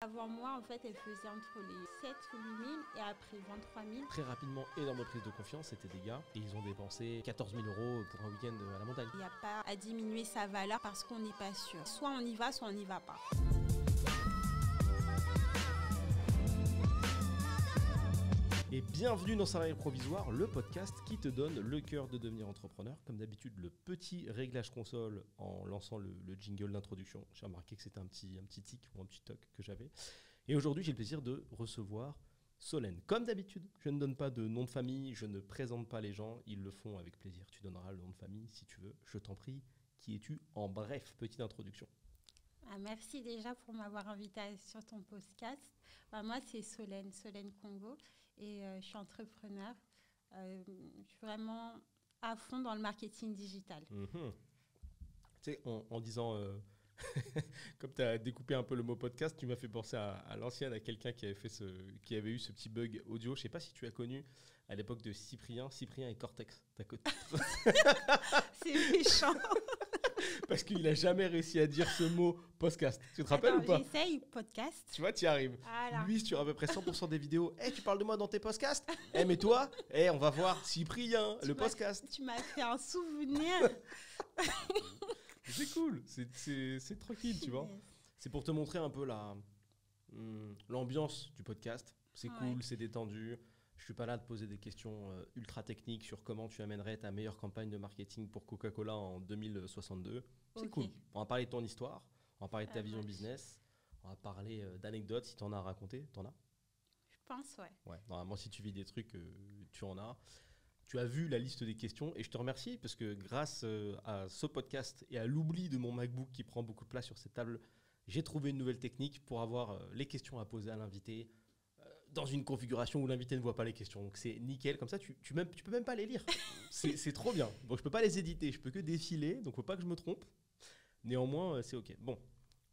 Avant moi, en fait, elle faisait entre les 7 ou 8 000 et après 23 000. Très rapidement, énorme prise de confiance, c'était des gars. Et ils ont dépensé 14 000 € pour un week-end à la montagne. Il n'y a pas à diminuer sa valeur parce qu'on n'est pas sûr. Soit on y va, soit on n'y va pas. Et bienvenue dans Salarié Provisoire, le podcast qui te donne le cœur de devenir entrepreneur. Comme d'habitude, le petit réglage console en lançant le jingle d'introduction. J'ai remarqué que c'était un petit tic ou un petit toc que j'avais. Et aujourd'hui, j'ai le plaisir de recevoir Solène. Comme d'habitude, je ne donne pas de nom de famille, je ne présente pas les gens, ils le font avec plaisir. Tu donneras le nom de famille si tu veux, je t'en prie. Qui es-tu? En bref, petite introduction. Merci déjà pour m'avoir invité sur ton podcast. Moi, c'est Solène Congo et je suis entrepreneur. Je suis vraiment à fond dans le marketing digital. Tu sais, en disant, comme tu as découpé un peu le mot podcast, tu m'as fait penser à l'ancienne, à quelqu'un qui avait eu ce petit bug audio. Je ne sais pas si tu as connu à l'époque de Cyprien et Cortex. C'est méchant. Parce qu'il n'a jamais réussi à dire ce mot podcast. Tu te rappelles ou pas? J'essaye podcast. Tu vois, tu y arrives. Voilà. Lui, sur à peu près 100% des vidéos, tu parles de moi dans tes podcasts. Mais toi, on va voir Cyprien, le podcast. Tu m'as fait un souvenir. C'est cool, c'est tranquille, tu vois. C'est pour te montrer un peu l'ambiance du podcast. C'est cool, c'est détendu. Je ne suis pas là de poser des questions ultra techniques sur comment tu amènerais ta meilleure campagne de marketing pour Coca-Cola en 2062. C'est cool. On va parler de ton histoire, on va parler de ta vision business, on va parler d'anecdotes si tu en as à raconter. Tu en as? Je pense, ouais. Ouais, normalement, si tu vis des trucs, tu en as. Tu as vu la liste des questions et je te remercie parce que grâce à ce podcast et à l'oubli de mon MacBook qui prend beaucoup de place sur cette table, j'ai trouvé une nouvelle technique pour avoir les questions à poser à l'invité dans une configuration où l'invité ne voit pas les questions. Donc c'est nickel, comme ça tu peux même pas les lire. C'est trop bien. Donc je peux pas les éditer, je peux que défiler, donc faut pas que je me trompe. Néanmoins, c'est ok. Bon,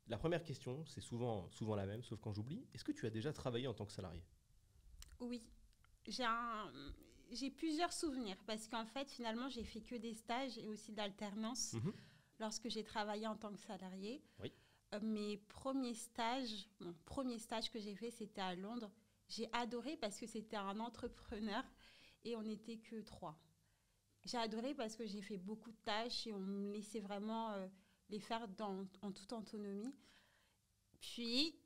la première question, c'est souvent la même, sauf quand j'oublie. Est-ce que tu as déjà travaillé en tant que salarié? Oui. J'ai plusieurs souvenirs parce qu'en fait, finalement, j'ai fait que des stages et aussi d'alternance lorsque j'ai travaillé en tant que salarié. Oui. Mon premier stage que j'ai fait, c'était à Londres. J'ai adoré parce que c'était un entrepreneur et on n'était que 3. J'ai adoré parce que j'ai fait beaucoup de tâches et on me laissait vraiment les faire en toute autonomie. Puis,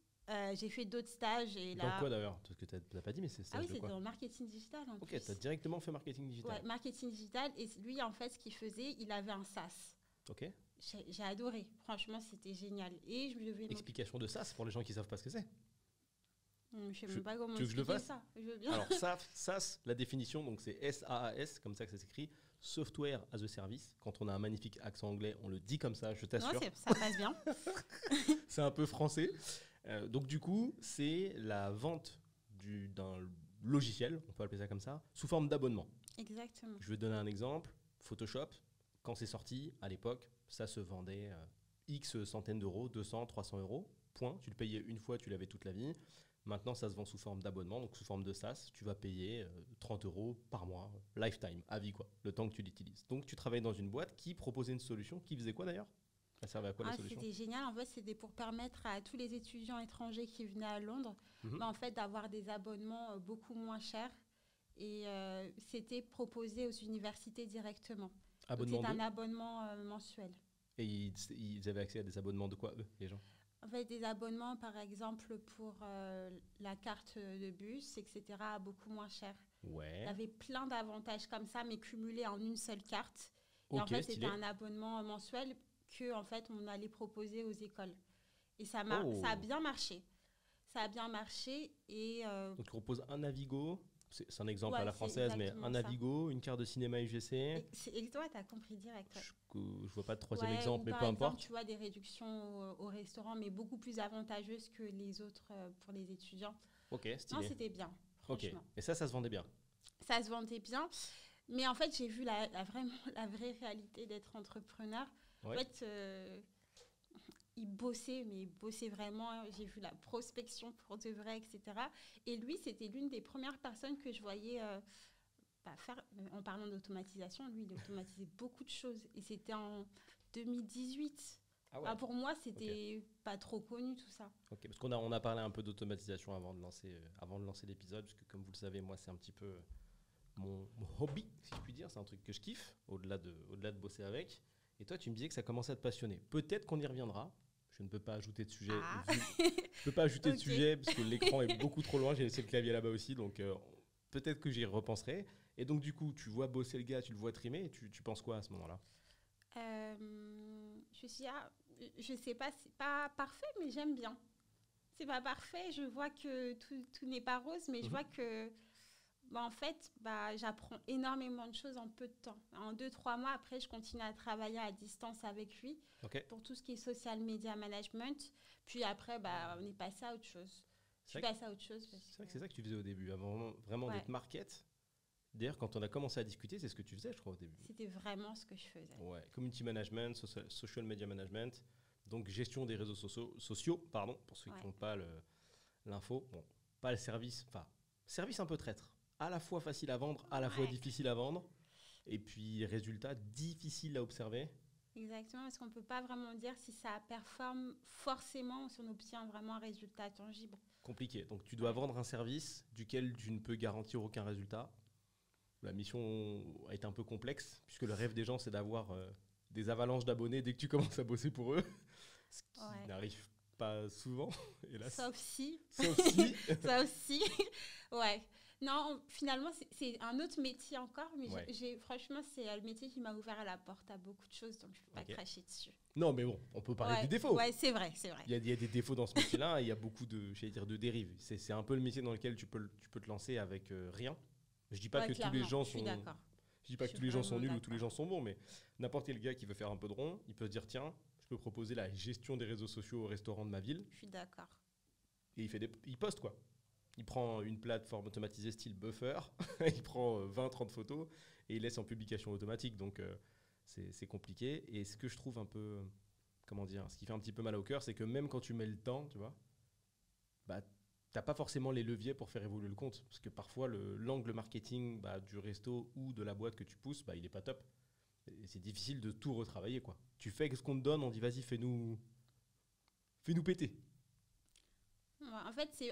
j'ai fait d'autres stages. Et là... Dans quoi d'ailleurs? Parce que tu n'as pas dit, mais c'est stage de quoi? c'était dans le marketing digital en plus. Ok, tu as directement fait marketing digital. Ouais, marketing digital. Et lui, en fait, ce qu'il faisait, il avait un SaaS. Ok. J'ai adoré. Franchement, c'était génial. Et je devais... Explication de SaaS pour les gens qui ne savent pas ce que c'est. Je ne sais même pas comment tu veux que je le fasse? Ça. Je veux bien. Alors, SaaS, la définition, donc c'est SaaS, comme ça que ça s'écrit, Software as a Service. Quand on a un magnifique accent anglais, on le dit comme ça, je t'assure. Non, ça passe bien. C'est un peu français. Donc, du coup, c'est la vente d'un logiciel, on peut appeler ça comme ça, sous forme d'abonnement. Exactement. Je vais te donner un exemple. Photoshop, quand c'est sorti, à l'époque, ça se vendait X centaines d'euros, 200, 300 euros. Point. Tu le payais une fois, tu l'avais toute la vie. Maintenant, ça se vend sous forme d'abonnement, donc sous forme de SaaS. Tu vas payer 30 euros par mois, lifetime, à vie, quoi, le temps que tu l'utilises. Donc, tu travailles dans une boîte qui proposait une solution qui faisait quoi d'ailleurs? Elle servait à quoi la solution? C'était génial. En fait, c'était pour permettre à tous les étudiants étrangers qui venaient à Londres en fait, d'avoir des abonnements beaucoup moins chers. Et c'était proposé aux universités directement. C'était un abonnement mensuel. Et ils avaient accès à des abonnements de quoi, eux, les gens? En fait, des abonnements, par exemple, pour la carte de bus, etc., à beaucoup moins cher. Ouais. Il y avait plein d'avantages comme ça, mais cumulés en une seule carte. Okay, et en fait, stylé. c'était un abonnement mensuel en fait, on allait proposer aux écoles. Et ça a bien marché. Ça a bien marché. Et donc, tu proposes un Navigo. C'est un exemple à la française, mais un Navigo, une carte de cinéma UGC. Et toi, tu as compris direct. Ouais. Je vois pas de troisième exemple, mais peu importe. Par exemple, tu vois des réductions au restaurant, mais beaucoup plus avantageuses que les autres pour les étudiants. Ok, stylé. Non, c'était bien, franchement. Ok, et ça se vendait bien? Ça se vendait bien, mais en fait, j'ai vu la vraie réalité d'être entrepreneur. Ouais. En fait, il bossait vraiment. J'ai vu la prospection pour de vrai, etc. Et lui, c'était l'une des premières personnes que je voyais faire, en parlant d'automatisation. Lui, il automatisait beaucoup de choses. Et c'était en 2018. Ah ouais. Enfin, pour moi, c'était pas trop connu tout ça. Ok, parce on a parlé un peu d'automatisation avant de lancer l'épisode, parce que comme vous le savez, moi, c'est un petit peu mon hobby, si je puis dire. C'est un truc que je kiffe, au-delà de bosser avec. Et toi, tu me disais que ça commençait à te passionner. Peut-être qu'on y reviendra. Je ne peux pas ajouter de sujet. Ah. Je peux pas ajouter de Ok. sujet parce que l'écran est beaucoup trop loin. J'ai laissé le clavier là-bas aussi, donc peut-être que j'y repenserai. Et donc, du coup, tu vois bosser le gars, tu le vois trimer, et tu penses quoi à ce moment-là? Je me suis dit, je sais pas, c'est pas parfait, mais j'aime bien. C'est pas parfait, je vois que tout n'est pas rose, mais je Mhm. vois que, en fait, j'apprends énormément de choses en peu de temps. En 2, 3 mois, après, je continue à travailler à distance avec lui Ok. pour tout ce qui est social media management. Puis après, on est passé à autre chose. Je suis C'est vrai passée à autre chose parce C'est vrai que c'est ça que tu faisais au début, avant vraiment Ouais. d'être market. D'ailleurs, quand on a commencé à discuter, c'est ce que tu faisais, je crois, au début. c'était vraiment ce que je faisais. Ouais, community management, social media management, donc gestion des réseaux sociaux, pardon, pour ceux qui Ouais. n'ont pas l'info. Bon, pas le service, enfin, service un peu traître. À la fois facile à vendre, à la fois Ouais. difficile à vendre. Et puis, résultat, difficile à observer. Exactement, parce qu'on ne peut pas vraiment dire si ça performe forcément ou si on obtient vraiment un résultat tangible. Compliqué. Donc, tu dois Ouais. vendre un service duquel tu ne peux garantir aucun résultat. La mission est un peu complexe, puisque le rêve des gens, c'est d'avoir des avalanches d'abonnés dès que tu commences à bosser pour eux. Ce qui Ouais. n'arrive pas souvent, hélas. Sauf si. Sauf si. Ça aussi. Ouais. Non, finalement, c'est un autre métier encore, mais Ouais. franchement, c'est le métier qui m'a ouvert la porte à beaucoup de choses, donc je ne peux pas Ok. cracher dessus. Non, mais bon, on peut parler Ouais. des défauts. Ouais, c'est vrai, c'est vrai. Il y a des défauts dans ce métier-là, et il y a beaucoup de dérives. C'est un peu le métier dans lequel tu peux te lancer avec rien. Je dis pas Ouais, que tous les clairement, gens je suis sont. d'accord. Je dis pas Je que suis tous les gens sont vraiment nuls ou tous les d'accord. gens sont bons, mais n'importe quel gars qui veut faire un peu de rond, il peut se dire tiens, je peux proposer la gestion des réseaux sociaux au restaurant de ma ville, Je suis d'accord. et il poste quoi. Il prend une plateforme automatisée style Buffer, il prend 20-30 photos et il laisse en publication automatique. Donc c'est compliqué. Et ce que je trouve un peu, comment dire, ce qui fait un petit peu mal au cœur, c'est que même quand tu mets le temps, tu vois, bah, t'as pas forcément les leviers pour faire évoluer le compte. Parce que parfois, l'angle marketing du resto ou de la boîte que tu pousses, il est pas top. Et c'est difficile de tout retravailler, quoi. Tu fais ce qu'on te donne, on dit vas-y, fais-nous péter. Ouais, en fait, c'est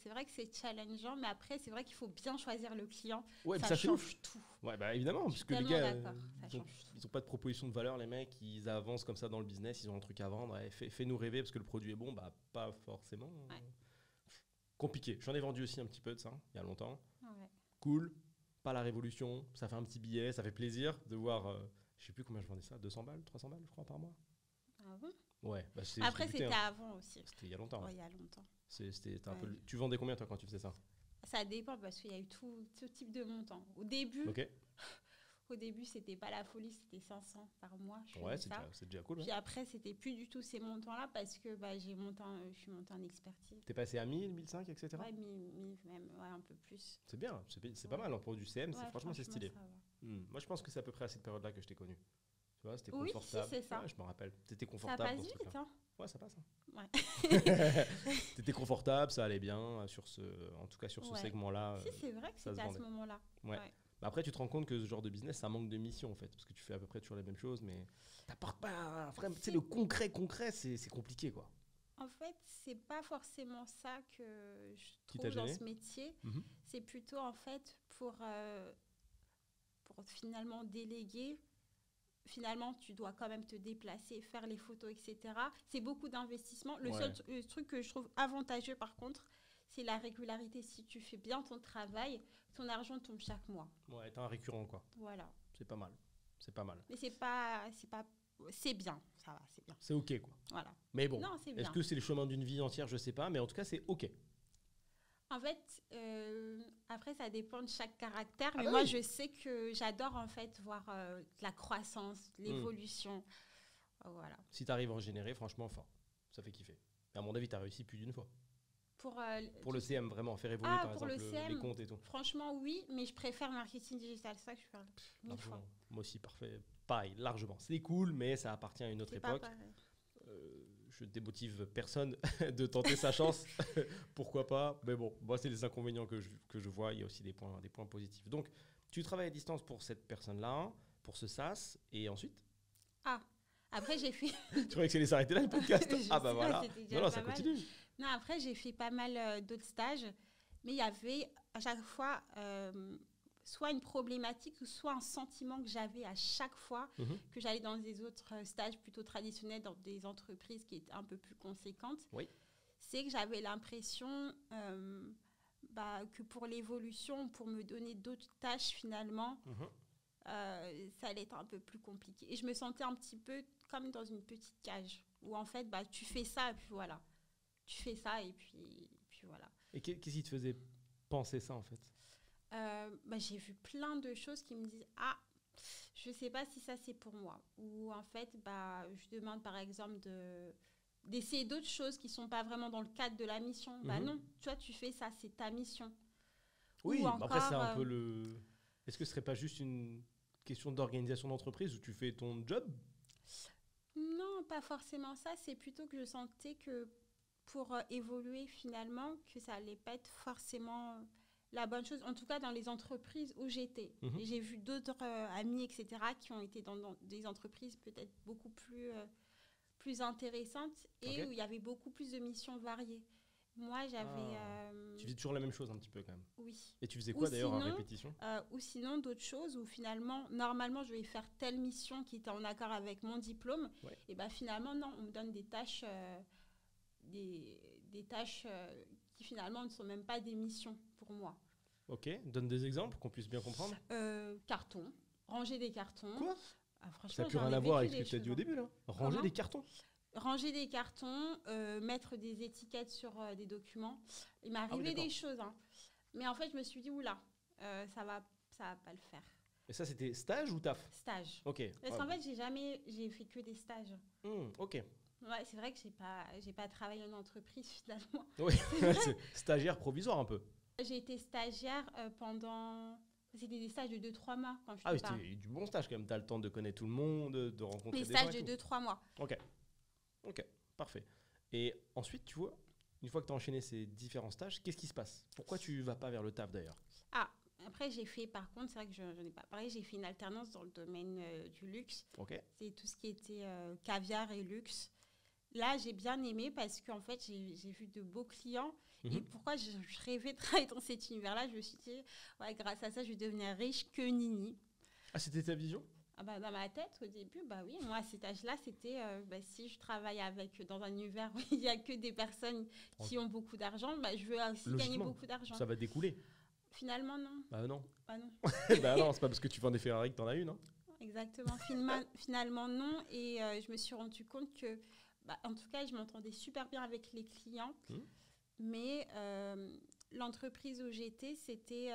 vrai que c'est challengeant, mais après, c'est vrai qu'il faut bien choisir le client. Ouais, mais Ça c'est ouf. change tout. Ouais, bah évidemment, Je parce suis que les tellement gars, d'accord, ça ils ont, change tout. ils ont pas de proposition de valeur, les mecs, ils avancent comme ça dans le business, ils ont un truc à vendre, ouais, fais-nous rêver parce que le produit est bon, bah pas forcément. Ouais. Compliqué. J'en ai vendu aussi un petit peu de ça, il y a longtemps. Ouais. Cool, pas la révolution, ça fait un petit billet, ça fait plaisir de voir, je sais plus combien je vendais ça, 200 balles, 300 balles je crois par mois. Ah bon. Ouais, bah Après, j'ai buté, c'était hein. avant aussi. C'était il y a longtemps. Ouais, il y a longtemps. C'était un peu Ouais. Tu vendais combien toi quand tu faisais ça? Ça dépend parce qu'il y a eu tout type de montants. Ok. Au début, c'était pas la folie, c'était 500 par mois. Je Ouais, faisais ça. c'est déjà cool. Puis Ouais. après, c'était plus du tout ces montants-là parce que je suis montée en expertise. T'es passé à 1000, 1005, etc. Ouais, même, ouais, un peu plus. C'est bien, c'est pas Ouais. mal en produit CM, Ouais, franchement c'est stylé. ça va. Moi, je pense que c'est à peu près à cette période-là que je t'ai connu. Tu vois, c'était Oui, confortable. si, c'est ça. Ouais, je me rappelle. T'étais Ça confortable passe dans ce vite, truc-là. hein. Ouais, ça passe. Hein. Ouais. T'étais confortable, ça allait bien en tout cas sur ce Ouais. segment-là. Si, c'est vrai que ça se c'était à ce vendait. moment-là. Ouais. Bah après, tu te rends compte que ce genre de business, ça manque de mission en fait, parce que tu fais à peu près toujours les mêmes choses, mais t'apportes pas vraiment. Tu sais, le concret, c'est compliqué quoi. En fait, c'est pas forcément ça que je Qui t'a trouve dans gêné ce métier. Mhm. C'est plutôt en fait pour finalement déléguer. Finalement, tu dois quand même te déplacer, faire les photos, etc. C'est beaucoup d'investissement. Le Ouais. seul truc que je trouve avantageux, par contre, c'est la régularité. Si tu fais bien ton travail, ton argent tombe chaque mois. Ouais, t'es un récurrent quoi. Voilà. C'est pas mal. C'est pas mal. Mais c'est bien. Ça va, c'est bien. C'est ok quoi. Voilà. Mais bon, Non, c'est est-ce bien. que c'est le chemin d'une vie entière? Je sais pas, mais en tout cas, c'est ok. En fait, après, ça dépend de chaque caractère. Ah Mais bah moi, oui. je sais que j'adore en fait voir la croissance, l'évolution. Voilà. Si t'arrives à en générer, franchement, fort. Ça fait kiffer. Et à mon avis, t'as réussi plus d'une fois. Pour le CM, vraiment, faire évoluer par pour exemple le CM, les comptes et tout. franchement, oui, mais je préfère marketing digital. C'est ça que je parle mille fois. Largement. Moi aussi, parfait. Pareil, largement. C'est cool, mais ça appartient à une autre C'est pas époque. pareil. Je démotive personne de tenter sa chance. Pourquoi pas? Mais bon, moi, c'est les inconvénients que je vois. Il y a aussi des points positifs. Donc, tu travailles à distance pour cette personne-là, pour ce SaaS, et ensuite? Après, j'ai fait... Tu croyais que ça allait s'arrêter là, le podcast? Je Ah bah sais voilà. pas, c'était déjà Non, pas ça mal. continue. Non, après, j'ai fait pas mal d'autres stages, mais il y avait à chaque fois soit une problématique ou soit un sentiment que j'avais à chaque fois Mhm. que j'allais dans des autres stages plutôt traditionnels dans des entreprises qui étaient un peu plus conséquentes. Oui. C'est que j'avais l'impression que pour l'évolution, pour me donner d'autres tâches finalement, Mhm. ça allait être un peu plus compliqué. Et je me sentais un petit peu comme dans une petite cage où en fait, tu fais ça et puis voilà. Tu fais ça et puis voilà. Et qu'est-ce qui te faisait penser ça, en fait? J'ai vu plein de choses qui me disent ah, je sais pas si ça c'est pour moi. Ou en fait, je demande par exemple d'essayer d'autres choses qui sont pas vraiment dans le cadre de la mission. Mhm. Non, tu vois, tu fais ça, c'est ta mission. Oui, Ou mais après, c'est un encore, peu le... Est-ce que ce serait pas juste une question d'organisation d'entreprise où tu fais ton job? Non, pas forcément ça. C'est plutôt que je sentais que pour évoluer finalement, que ça allait pas être forcément la bonne chose. En tout cas, dans les entreprises où j'étais. Mhm. Et j'ai vu d'autres amis, etc., qui ont été dans des entreprises peut-être beaucoup plus intéressantes et Ok. où il y avait beaucoup plus de missions variées. Moi, j'avais... Tu faisais toujours la même chose un petit peu quand même. oui. Et tu faisais Ou quoi d'ailleurs en sinon, répétition? Ou sinon d'autres choses où finalement, normalement, je vais faire telle mission qui était en accord avec mon diplôme. Ouais. Et finalement, non, on me donne des tâches, des tâches qui finalement ne sont même pas des missions pour moi. Ok, donne des exemples qu'on puisse bien comprendre. Carton, ranger des cartons. Quoi? Ah, franchement, Ça n'a plus j'en rien ai à voir vécu avec ce que des tu as dit au choses, hein. début là. Ranger Comment? des cartons. Ranger des cartons, mettre des étiquettes sur des documents. Il m'est arrivé d'accord. des choses, hein. Mais en fait, je me suis dit, oula, ça va pas le faire. Et ça, c'était stage ou taf? Stage. Ok. Parce qu'en fait, j'ai fait que des stages. Ok. Ouais, c'est vrai que j'ai pas travaillé en entreprise finalement. Oui, c'est stagiaire provisoire un peu. J'ai été stagiaire pendant... C'était des stages de 2-3 mois quand je Ah te oui, parle. c'était du bon stage quand même. T'as le temps de connaître tout le monde, de rencontrer Des des gens. stages et de tout. 2-3 mois. Ok, parfait. Et ensuite, tu vois, une fois que tu as enchaîné ces différents stages, qu'est-ce qui se passe? Pourquoi tu vas pas vers le taf d'ailleurs? Ah, après j'ai fait, par contre, c'est vrai que je n'en ai pas parlé, j'ai fait une alternance dans le domaine du luxe. Ok. C'est tout ce qui était caviar et luxe. Là, j'ai bien aimé parce qu'en fait, j'ai vu de beaux clients. Et Mhm. pourquoi je rêvais de travailler dans cet univers-là? Je me suis dit, ouais, grâce à ça, je vais devenir riche que Nini. Ah, c'était ta vision? Ah dans ma tête, au début, oui, moi, à cet âge-là, c'était si je travaille dans un univers où il n'y a que des personnes qui ont beaucoup d'argent, je veux aussi gagner Logiquement, beaucoup d'argent. ça va découler. Finalement, non. Bah non. Ah non, Bah non, c'est pas parce que tu vends des Ferrari que t'en as une. Hein. exactement. Finalement, non. Et je me suis rendu compte que, en tout cas, je m'entendais super bien avec les clients. Mais l'entreprise où j'étais, c'était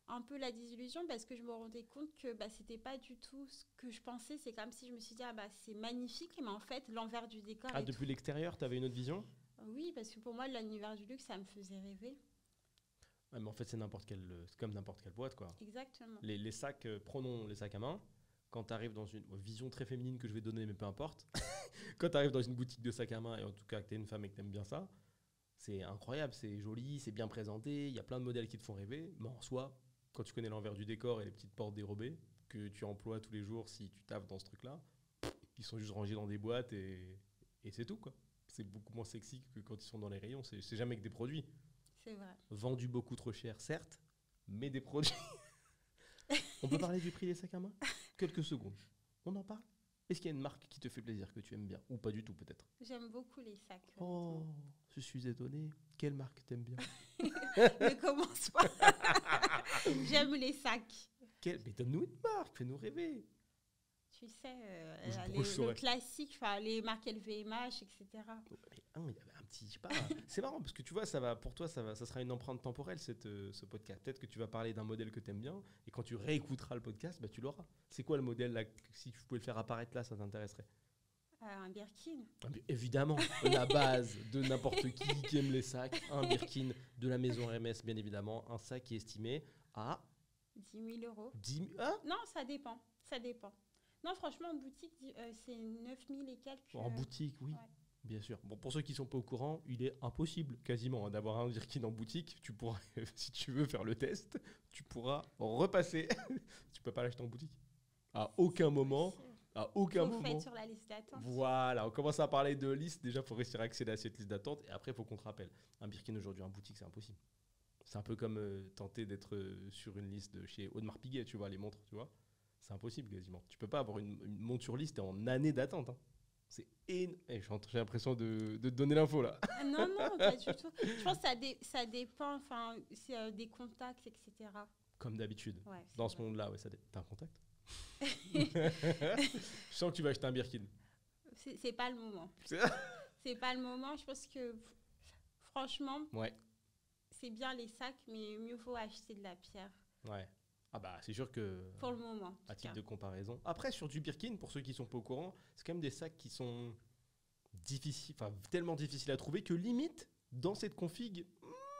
un peu la désillusion parce que je me rendais compte que c'était pas du tout ce que je pensais. C'est comme si je me suis dit, c'est magnifique, mais en fait, l'envers du décor. Ah, depuis l'extérieur, t'avais une autre vision? Oui, parce que pour moi, l'univers du luxe, ça me faisait rêver. Ouais, mais en fait, c'est comme n'importe quelle boîte, quoi. Exactement. Les sacs, prenons les sacs à main. Quand tu arrives dans une vision très féminine que je vais donner, mais peu importe. Quand tu arrives dans une boutique de sacs à main, et en tout cas que tu es une femme et que tu aimes bien ça, c'est incroyable, c'est joli, c'est bien présenté, il y a plein de modèles qui te font rêver. Mais en soi, quand tu connais l'envers du décor et les petites portes dérobées que tu emploies tous les jours si tu taffes dans ce truc-là, ils sont juste rangés dans des boîtes et c'est tout, quoi. C'est beaucoup moins sexy que quand ils sont dans les rayons. C'est jamais que des produits. C'est vrai. Vendus beaucoup trop cher, certes, mais des produits. On peut parler du prix des sacs à main? Quelques secondes. On en parle? Est-ce qu'il y a une marque qui te fait plaisir, que tu aimes bien? Ou pas du tout, peut-être? J'aime beaucoup les sacs. Oh, je suis étonné. Quelle marque t'aimes bien? Ne commence pas. J'aime les sacs. Mais donne-nous une marque, fais-nous rêver. Tu sais, saurais. le classique, les marques LVMH, etc. Mais il y avait un petit... Je sais pas. C'est marrant, parce que tu vois, pour toi, ça sera une empreinte temporelle, ce podcast. Peut-être que tu vas parler d'un modèle que tu aimes bien, et quand tu réécouteras le podcast, tu l'auras. C'est quoi le modèle, là, si tu pouvais le faire apparaître là, ça t'intéresserait? Un Birkin. Ah, mais évidemment, la base de n'importe qui aime les sacs, un Birkin de la maison Hermès, bien évidemment, un sac qui est estimé à 10 000 euros. 10 000... Ah, Non, ça dépend. Non, franchement, en boutique, c'est 9 000 et quelques. en boutique, oui. Ouais. Bien sûr. Bon, pour ceux qui ne sont pas au courant, il est impossible quasiment d'avoir un Birkin en boutique. Tu pourras, si tu veux faire le test, tu pourras repasser. Tu peux pas l'acheter en boutique. À aucun moment, À aucun Faut le moment. faire sur la liste d'attente. Voilà, on commence à parler de liste. Déjà, il faut réussir à accéder à cette liste d'attente. Et après, il faut qu'on te rappelle. Un Birkin aujourd'hui en boutique, c'est impossible. C'est un peu comme tenter d'être sur une liste de chez Audemars Piguet, tu vois, les montres, tu vois. C'est impossible quasiment. Tu peux pas avoir une montre sur liste en année d'attente. Hein. C'est j'ai l'impression de te donner l'info là. Ah non, non, pas du tout. Je pense que ça dépend, enfin, c'est des contacts, etc. Comme d'habitude. Ouais, Dans c'est ce vrai. monde-là, ouais, t'as un contact. Je sens que tu vas acheter un Birkin. C'est pas le moment. C'est- C'est pas le moment. Je pense que, franchement, Ouais, c'est bien les sacs, mais mieux vaut acheter de la pierre. ouais. Ah bah, c'est sûr que, Pour le moment, en à tout titre cas. de comparaison. Après, sur du Birkin, pour ceux qui sont pas au courant, c'est quand même des sacs qui sont difficiles, enfin tellement difficiles à trouver que limite, dans cette config,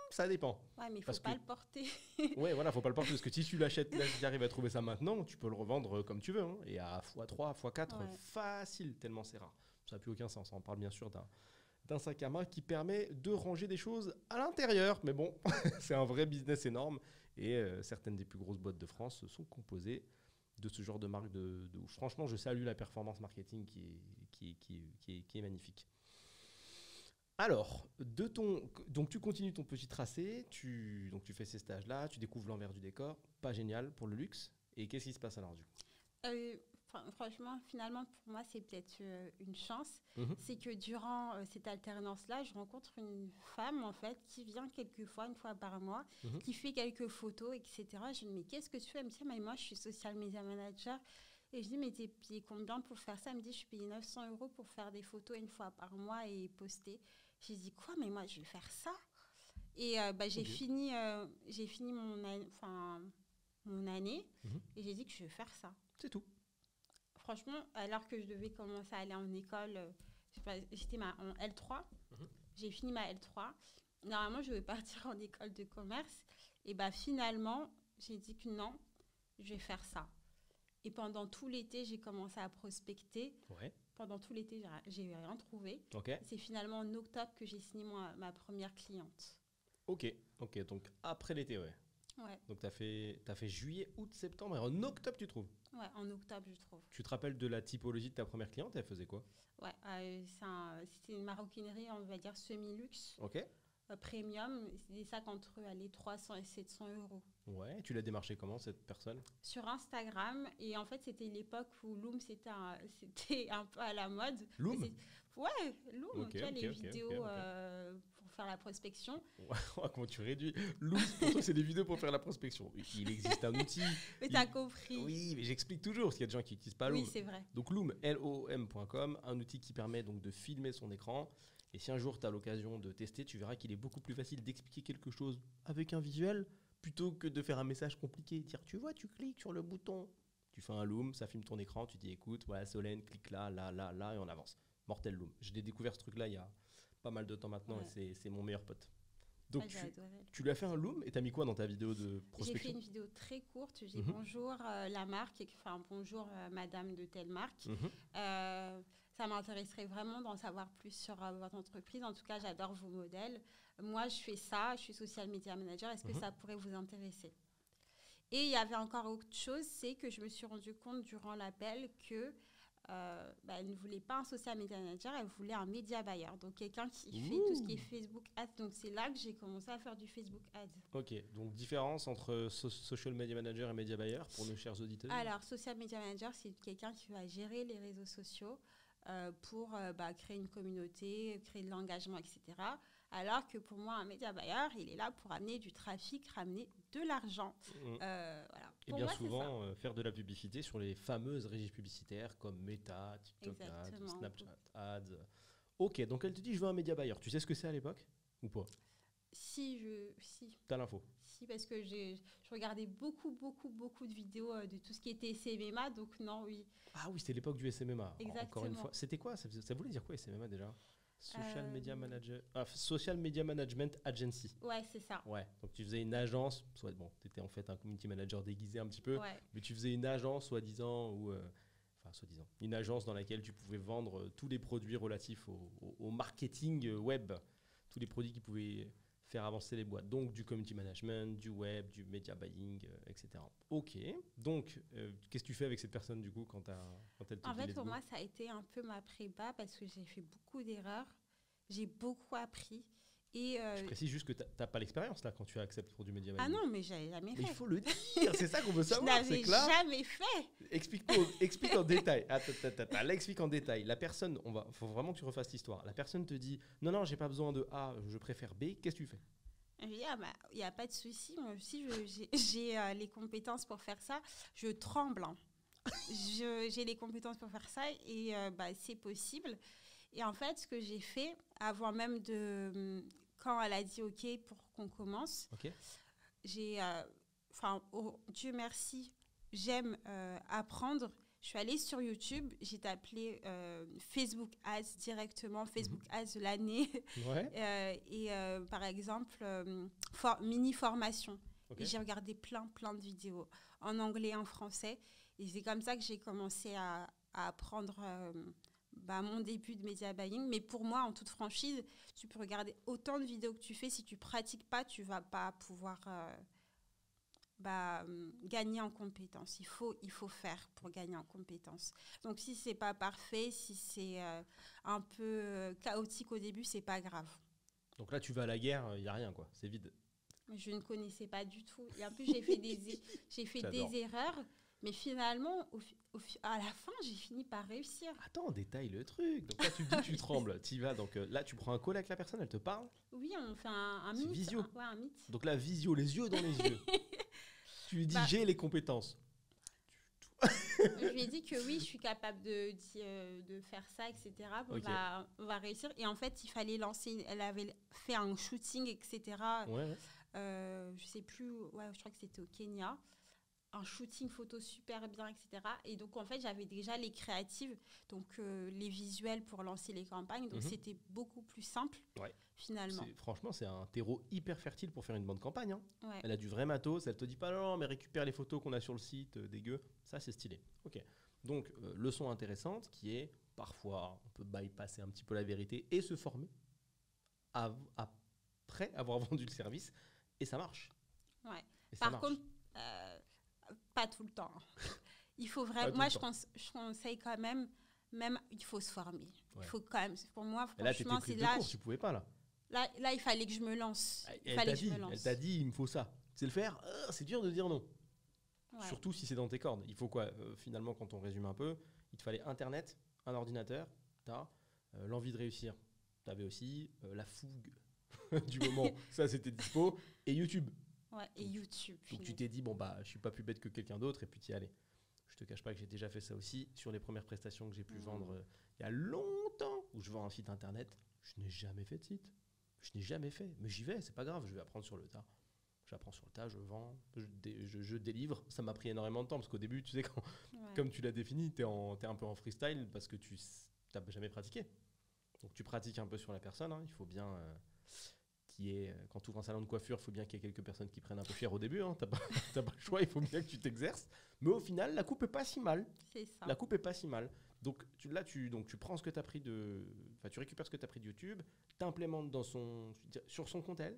ça dépend. Ouais, mais il faut Parce pas que- le porter. Ouais, voilà, faut pas le porter parce que si tu l'achètes là, si tu arrives à trouver ça maintenant, tu peux le revendre comme tu veux. Hein, et à x3, x4, Ouais. facile, tellement c'est rare. Ça n'a plus aucun sens. On parle bien sûr d'un sac à main qui permet de ranger des choses à l'intérieur. Mais bon, c'est un vrai business énorme. Et certaines des plus grosses boîtes de France sont composées de ce genre de marque de ouf. Franchement, je salue la performance marketing qui est magnifique. Alors, donc tu continues ton petit tracé, donc tu fais ces stages-là, tu découvres l'envers du décor, pas génial pour le luxe. Et qu'est-ce qui se passe alors du coup? Franchement, finalement, pour moi, c'est peut-être une chance. Mhm. C'est que durant cette alternance-là, je rencontre une femme, en fait, qui vient une fois par mois, Mhm. qui fait quelques photos, etc. Je lui dis, mais qu'est-ce que tu fais? Elle me dit, mais moi, je suis social media manager. Et je dis, mais t'es payé combien pour faire ça? Elle me dit, je suis payée 900 € pour faire des photos une fois par mois et poster. J'ai dit, quoi? Mais moi, je vais faire ça. Et j'ai Ok. fini mon année Mhm. et j'ai dit que je vais faire ça. C'est tout. Franchement, alors que je devais commencer à aller en école, j'étais en L3, Mhm. j'ai fini ma L3. Normalement, je vais partir en école de commerce. Et finalement, j'ai dit que non, je vais faire ça. Et pendant tout l'été, j'ai commencé à prospecter. Ouais. Pendant tout l'été, j'ai rien trouvé. Ok. C'est finalement en octobre que j'ai signé ma première cliente. Ok. Ok. Donc après l'été, ouais. Ouais, Donc t'as fait juillet, août, septembre et en octobre tu trouves. ouais, en octobre, je trouve. Tu te rappelles de la typologie de ta première cliente? Elle faisait quoi? Ouais, c'était une maroquinerie, on va dire semi-luxe, Ok. premium. C'est des sacs entre 300 et 700 €. Ouais. Tu l'as démarché comment cette personne? Sur Instagram. Et en fait, c'était l'époque où Loom, c'était un peu à la mode. Loom? Ouais, Loom, Ok, tu vois, ok, les ok, vidéos ok, ok. pour faire la prospection. Comment tu réduis? Loom, pour toi, c'est des vidéos pour faire la prospection. Il existe un outil. Mais t'as compris. Oui, mais j'explique toujours, parce qu'il y a des gens qui n'utilisent pas Loom. Oui, c'est vrai. Donc Loom, Loom.com, un outil qui permet donc de filmer son écran. Et si un jour tu as l'occasion de tester, tu verras qu'il est beaucoup plus facile d'expliquer quelque chose avec un visuel plutôt que de faire un message compliqué. Dire, tu vois, tu cliques sur le bouton. Tu fais un Loom, ça filme ton écran, tu dis, écoute, voilà, Solène, clique là, là, là, là, et on avance. Mortel Loom. Je l'ai découvert ce truc-là il y a pas mal de temps maintenant Ouais. et c'est mon meilleur pote. Donc Ouais, j'ai adoré. tu lui as fait un Loom et t'as mis quoi dans ta vidéo de J'ai fait prospection? une vidéo très courte. J'ai dit Mhm. bonjour la marque, bonjour madame de telle marque. Mhm. Ça m'intéresserait vraiment d'en savoir plus sur votre entreprise. En tout cas, j'adore vos modèles. Moi, je fais ça, je suis social media manager. Est-ce que Mhm. ça pourrait vous intéresser? Et il y avait encore autre chose, c'est que je me suis rendu compte durant l'appel que elle ne voulait pas un social media manager, elle voulait un media buyer. Donc quelqu'un qui fait tout ce qui est Facebook Ads. Donc c'est là que j'ai commencé à faire du Facebook Ads. Ok, donc différence entre social media manager et media buyer pour nos chers auditeurs. Alors, social media manager, c'est quelqu'un qui va gérer les réseaux sociaux pour créer une communauté, créer de l'engagement, etc. Alors que pour moi, un media buyer, il est là pour amener du trafic, ramener de l'argent. Mhm. Voilà. Et Pour bien moi, c'est ça. souvent, faire de la publicité sur les fameuses régies publicitaires comme Meta, TikTok Ads, Exactement. Snapchat Ads. Ok, donc elle te dit je veux un média buyer. Tu sais ce que c'est à l'époque ou pas? Si, T'as l'info. parce que je regardais beaucoup de vidéos de tout ce qui était SMMA, donc non, oui. Ah oui, c'était l'époque du SMMA. Encore une Exactement. fois. C'était quoi? Ça voulait dire quoi SMMA déjà? Social Media Euh, Manager. Social Media Management Agency. Ouais, c'est ça. Ouais, donc tu faisais une agence, soit bon, tu étais en fait un community manager déguisé un petit peu, Ouais. mais tu faisais une agence soi-disant, une agence dans laquelle tu pouvais vendre tous les produits relatifs au marketing web, tous les produits qui pouvaient faire avancer les boîtes. Donc, du community management, du web, du media buying, etc. Ok. Donc, qu'est-ce que tu fais avec cette personne, du coup, quand elle te En dit fait, let's pour go? moi, ça a été un peu ma prépa parce que j'ai fait beaucoup d'erreurs. J'ai beaucoup appris. Et Je précise juste que tu n'as pas l'expérience, là, quand tu acceptes pour du media ah buying. non, mais j'avais jamais Mais il fait. faut le dire, c'est ça qu'on veut Je savoir, c'est n'avais que là, jamais fait. explique en détail. Attends, là, explique en détail. La personne, faut vraiment que tu refasses l'histoire. La personne te dit, non, j'ai pas besoin de A, je préfère B. Qu'est-ce que tu fais? Je dis, ah bah, il n'y a pas de souci. Moi aussi, j'ai les compétences pour faire ça. Je tremble, hein. J'ai les compétences pour faire ça et bah, c'est possible. Et en fait, ce que j'ai fait, avant même de... Quand elle a dit OK pour qu'on commence, Ok. j'ai... Dieu merci, j'aime apprendre. Je suis allée sur YouTube, j'ai tapé Facebook Ads directement, Facebook Ads de l'année. Ouais. Par exemple, mini formation. Ok. Et j'ai regardé plein de vidéos en anglais, en français. Et c'est comme ça que j'ai commencé à apprendre mon début de media buying. Mais pour moi, en toute franchise, tu peux regarder autant de vidéos que tu fais. Si tu ne pratiques pas, tu ne vas pas pouvoir gagner en compétences. Il faut faire pour gagner en compétences. Donc, si ce n'est pas parfait, si c'est un peu chaotique au début, ce n'est pas grave. Donc là, tu vas à la guerre, il n'y a rien, quoi. C'est vide. Je ne connaissais pas du tout. Et en plus, j'ai fait des erreurs. Mais finalement, à la fin, j'ai fini par réussir. Attends, détaille le truc. Donc là, tu me dis que tu trembles. Tu y vas. Donc là, tu prends un call avec la personne, elle te parle. Oui, on fait un C'est meet. visio. Un meet. Donc là, visio, les yeux dans les yeux. Tu lui dis, j'ai les compétences. Je lui ai dit que oui, je suis capable de faire ça, etc. Okay. On va réussir. Et en fait, il fallait lancer... Elle avait fait un shooting, etc. Ouais. Je sais plus... Ouais, je crois que c'était au Kenya. Un shooting photo super bien, etc. Et donc, en fait, j'avais déjà les créatives, donc les visuels pour lancer les campagnes. Donc, c'était beaucoup plus simple, finalement. Franchement, c'est un terreau hyper fertile pour faire une bonne campagne. Hein. Ouais. Elle a du vrai matos. Elle te dit pas, non, mais récupère les photos qu'on a sur le site, dégueu. Ça, c'est stylé. Ok. Donc, leçon intéressante qui est, parfois, on peut bypasser un petit peu la vérité et se former après avoir vendu le service. Et ça marche. Ouais. Et Par contre... pas tout le temps. Il faut vraiment. Moi, je conseille quand même, il faut se former. Ouais. Il faut quand même. Pour moi, franchement, c'est là. Tu pouvais pas là. Là, il fallait que je me lance. Elle t'a dit, il me faut ça. C'est le faire. C'est dur de dire non. Ouais. Surtout si c'est dans tes cordes. Il faut quoi finalement, quand on résume un peu, il te fallait Internet, un ordinateur, t'as l'envie de réussir. T'avais aussi la fougue du moment. Ça, c'était dispo. Et YouTube. Ouais, et YouTube. Donc tu t'es dit, je suis pas plus bête que quelqu'un d'autre, et puis t'y allais. Je te cache pas que j'ai déjà fait ça aussi sur les premières prestations que j'ai pu vendre il y a longtemps, où je vends un site internet. Je n'ai jamais fait de site. Je n'ai jamais fait. Mais j'y vais, c'est pas grave, je vais apprendre sur le tas. J'apprends sur le tas, je vends, je délivre. Ça m'a pris énormément de temps, parce qu'au début, tu sais, comme tu l'as défini, t'es un peu en freestyle, parce que tu n'as jamais pratiqué. Donc tu pratiques un peu sur la personne, hein. Il faut bien... quand tu ouvres un salon de coiffure, il faut bien qu'il y ait quelques personnes qui prennent un peu cher au début. Hein. Tu n'as pas le choix, il faut bien que tu t'exerces. Mais au final, la coupe n'est pas si mal. C'est ça. La coupe n'est pas si mal. Donc tu prends ce que tu as pris tu récupères ce que tu as pris de YouTube, tu implémentes sur son compte elle.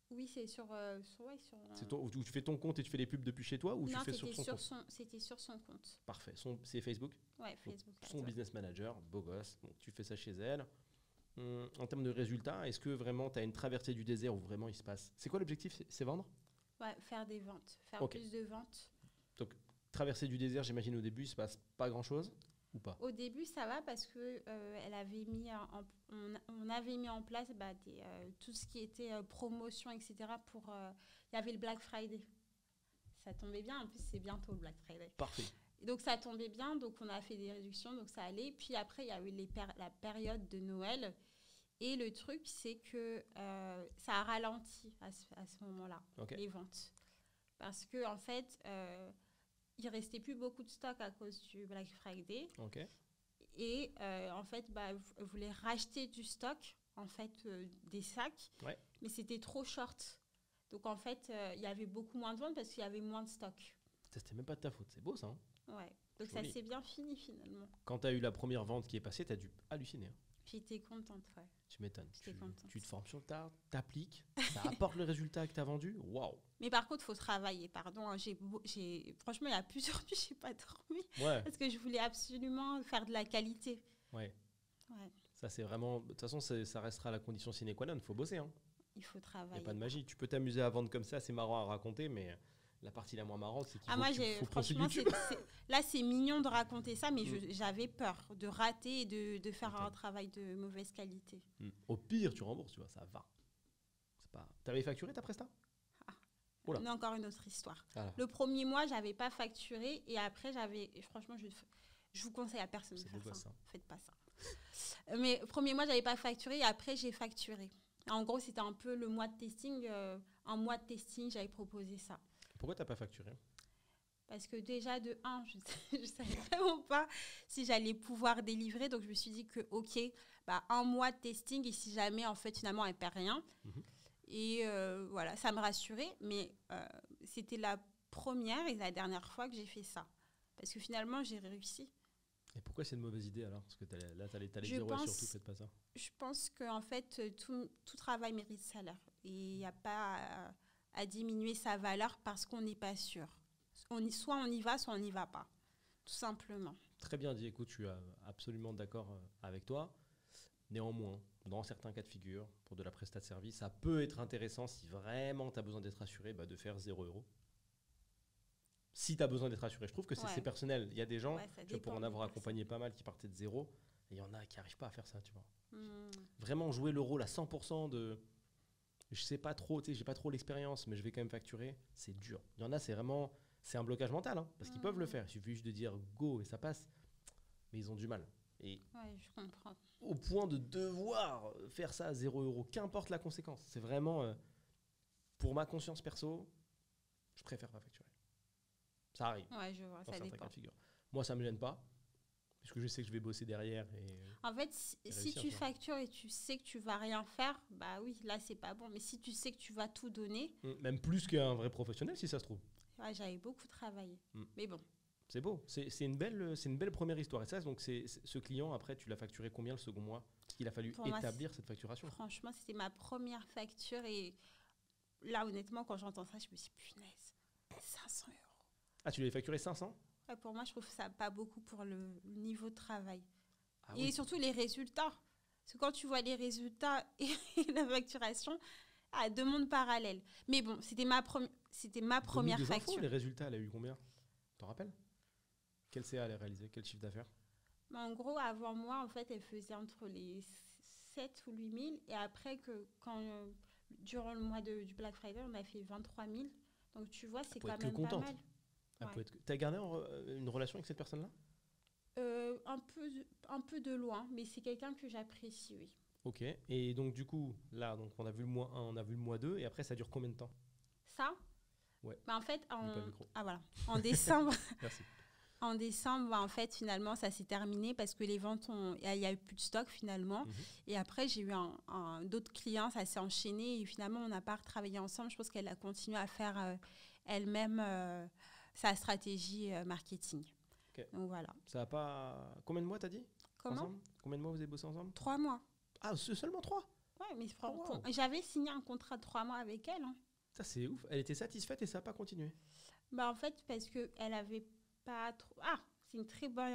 Oui, c'est sur... Où tu fais ton compte et tu fais les pubs depuis chez toi, ou tu fais sur son compte? C'était sur son compte. Parfait. C'est Facebook? Ouais, Facebook. Son business manager, beau gosse. Donc, tu fais ça chez elle. En termes de résultats, est-ce que vraiment tu as une traversée du désert où vraiment il se passe... C'est quoi l'objectif? C'est vendre? Ouais, faire des ventes. Faire plus de ventes. Donc, traversée du désert, j'imagine au début, il se passe pas grand-chose ou pas? Au début, ça va parce que on avait mis en place tout ce qui était promotion, etc. Il y avait le Black Friday. Ça tombait bien. En plus, c'est bientôt le Black Friday. Parfait. Donc, ça tombait bien. Donc, on a fait des réductions. Donc, ça allait. Puis après, il y a eu la période de Noël. Et le truc, c'est que ça a ralenti à ce moment-là, les ventes. Parce qu'en fait, il ne restait plus beaucoup de stock à cause du Black Friday. Okay. Et en fait, vous voulez racheter du stock, en fait, des sacs. Ouais. Mais c'était trop short. Donc, en fait, il y avait beaucoup moins de ventes parce qu'il y avait moins de stock. C'était même pas de ta faute. C'est beau, ça. Hein? Ouais. Donc, joli. Ça s'est bien fini, finalement. Quand tu as eu la première vente qui est passée, tu as dû halluciner. Hein. J'étais contente, ouais. Tu m'étonnes. J'étais contente. Tu te formes sur le tas, t'appliques, ça apporte le résultat que tu as vendu. Waouh. Mais par contre, il faut travailler, pardon. Hein. Franchement, il y a plusieurs nuits, je n'ai pas dormi. Ouais. Parce que je voulais absolument faire de la qualité. Ouais. Ouais. Ça, c'est vraiment. De toute façon, ça restera la condition sine qua non. Il faut bosser. Hein. Il faut Il n'y travailler. a pas de magie. Tu peux t'amuser à vendre comme ça, c'est marrant à raconter, mais la partie la moins marrante, c'est qu'il faut, moi, faut prendre sur franchement, YouTube. là, c'est mignon de raconter ça, mais j'avais peur de rater et de faire un Attends. travail de mauvaise qualité. Au pire, tu rembourses, tu vois, ça va. C'est pas. T'avais facturé ta presta? Oula. On a encore une autre histoire. Voilà. Le premier mois, j'avais pas facturé et après, franchement, je vous conseille à personne de C'est faire beau gosse, ça. hein. Faites pas ça. Mais le premier mois, j'avais pas facturé et après, j'ai facturé. En gros, c'était un peu le mois de testing. Un mois de testing, j'avais proposé ça. Pourquoi t'as pas facturé? Parce que déjà, de 1, je savais vraiment pas si j'allais pouvoir délivrer. Donc, je me suis dit que, OK, un mois de testing et si jamais, en fait, finalement, elle perd rien. Et voilà, ça me rassurait. Mais c'était la première et la dernière fois que j'ai fait ça. Parce que finalement, j'ai réussi. Et pourquoi c'est une mauvaise idée alors? Parce que là, t'allais dire, ouais, surtout, faites pas ça. Je pense qu'en fait, tout travail mérite salaire. Et il n'y a pas à diminuer sa valeur parce qu'on n'est pas sûr. Soit on y va, soit on n'y va pas. Tout simplement. Très bien dit. Écoute, je suis absolument d'accord avec toi. Néanmoins, dans certains cas de figure, pour de la prestat de service, ça peut être intéressant si vraiment tu as besoin d'être assuré, de faire 0 €. Si tu as besoin d'être assuré, je trouve que c'est personnel. Il y a des gens, pour en avoir accompagné pas mal, qui partaient de 0, et il y en a qui n'arrivent pas à faire ça, tu vois. Vraiment jouer le rôle à 100% de... Je sais pas trop, tu sais, j'ai pas trop l'expérience, mais je vais quand même facturer, c'est dur. Il y en a, c'est vraiment... C'est un blocage mental, hein, parce qu'ils peuvent le faire. Il suffit juste de dire go et ça passe, mais ils ont du mal. Et je comprends. Au point de devoir faire ça à 0 €, qu'importe la conséquence. C'est vraiment, pour ma conscience perso, je préfère pas facturer. Ça arrive. Ouais, je vois, dans ça certains dépend. cas de figure. Moi, ça me gêne pas, puisque je sais que je vais bosser derrière. En fait, si tu factures et tu sais que tu vas rien faire, bah oui, là, c'est pas bon. Mais si tu sais que tu vas tout donner... Même plus qu'un vrai professionnel, si ça se trouve. Ouais, j'avais beaucoup travaillé. Mais bon. C'est beau. C'est une belle première histoire. Et ça, donc, ce client, après, tu l'as facturé combien le second mois? Il a fallu établir cette facturation. Franchement, c'était ma première facture. Et là, honnêtement, quand j'entends ça, je me dis, punaise, 500 €. Ah, tu l'avais facturé 500? Ouais, pour moi, je trouve ça pas beaucoup pour le niveau de travail. Ah, et surtout les résultats. Parce que quand tu vois les résultats et la facturation, deux mondes parallèles. Mais bon, c'était ma première facture. Infos, les résultats, elle a eu combien? Tu t'en rappelles? Quel CA elle a réalisé? Quel chiffre d'affaires? En gros, avant moi, en fait, elle faisait entre les 7 ou 8 000. Et après, durant le mois du Black Friday, on a fait 23 000. Donc, tu vois, c'est quand même pas mal. Ouais. T'as gardé une relation avec cette personne-là? Un peu de loin, mais c'est quelqu'un que j'apprécie, oui. Ok. Et donc, du coup, là, donc, on a vu le mois 1, on a vu le mois 2. Et après, ça dure combien de temps? Ça? Ouais. En fait, en décembre... Merci. En décembre, en fait, finalement, ça s'est terminé parce que les ventes, il n'y a eu plus de stock finalement. Et après, j'ai eu d'autres clients, ça s'est enchaîné et finalement, on n'a pas retravaillé ensemble. Je pense qu'elle a continué à faire elle-même sa stratégie marketing. Okay. Donc voilà. Ça n'a pas... Combien de mois t'as dit? Comment? Combien de mois vous avez bossé ensemble? 3 mois. Ah, seulement 3? Ouais, mais j'avais signé un contrat de 3 mois avec elle. Hein. Ça, c'est ouf. Elle était satisfaite et ça n'a pas continué? En fait, parce qu'elle avait pas trop... c'est une très bonne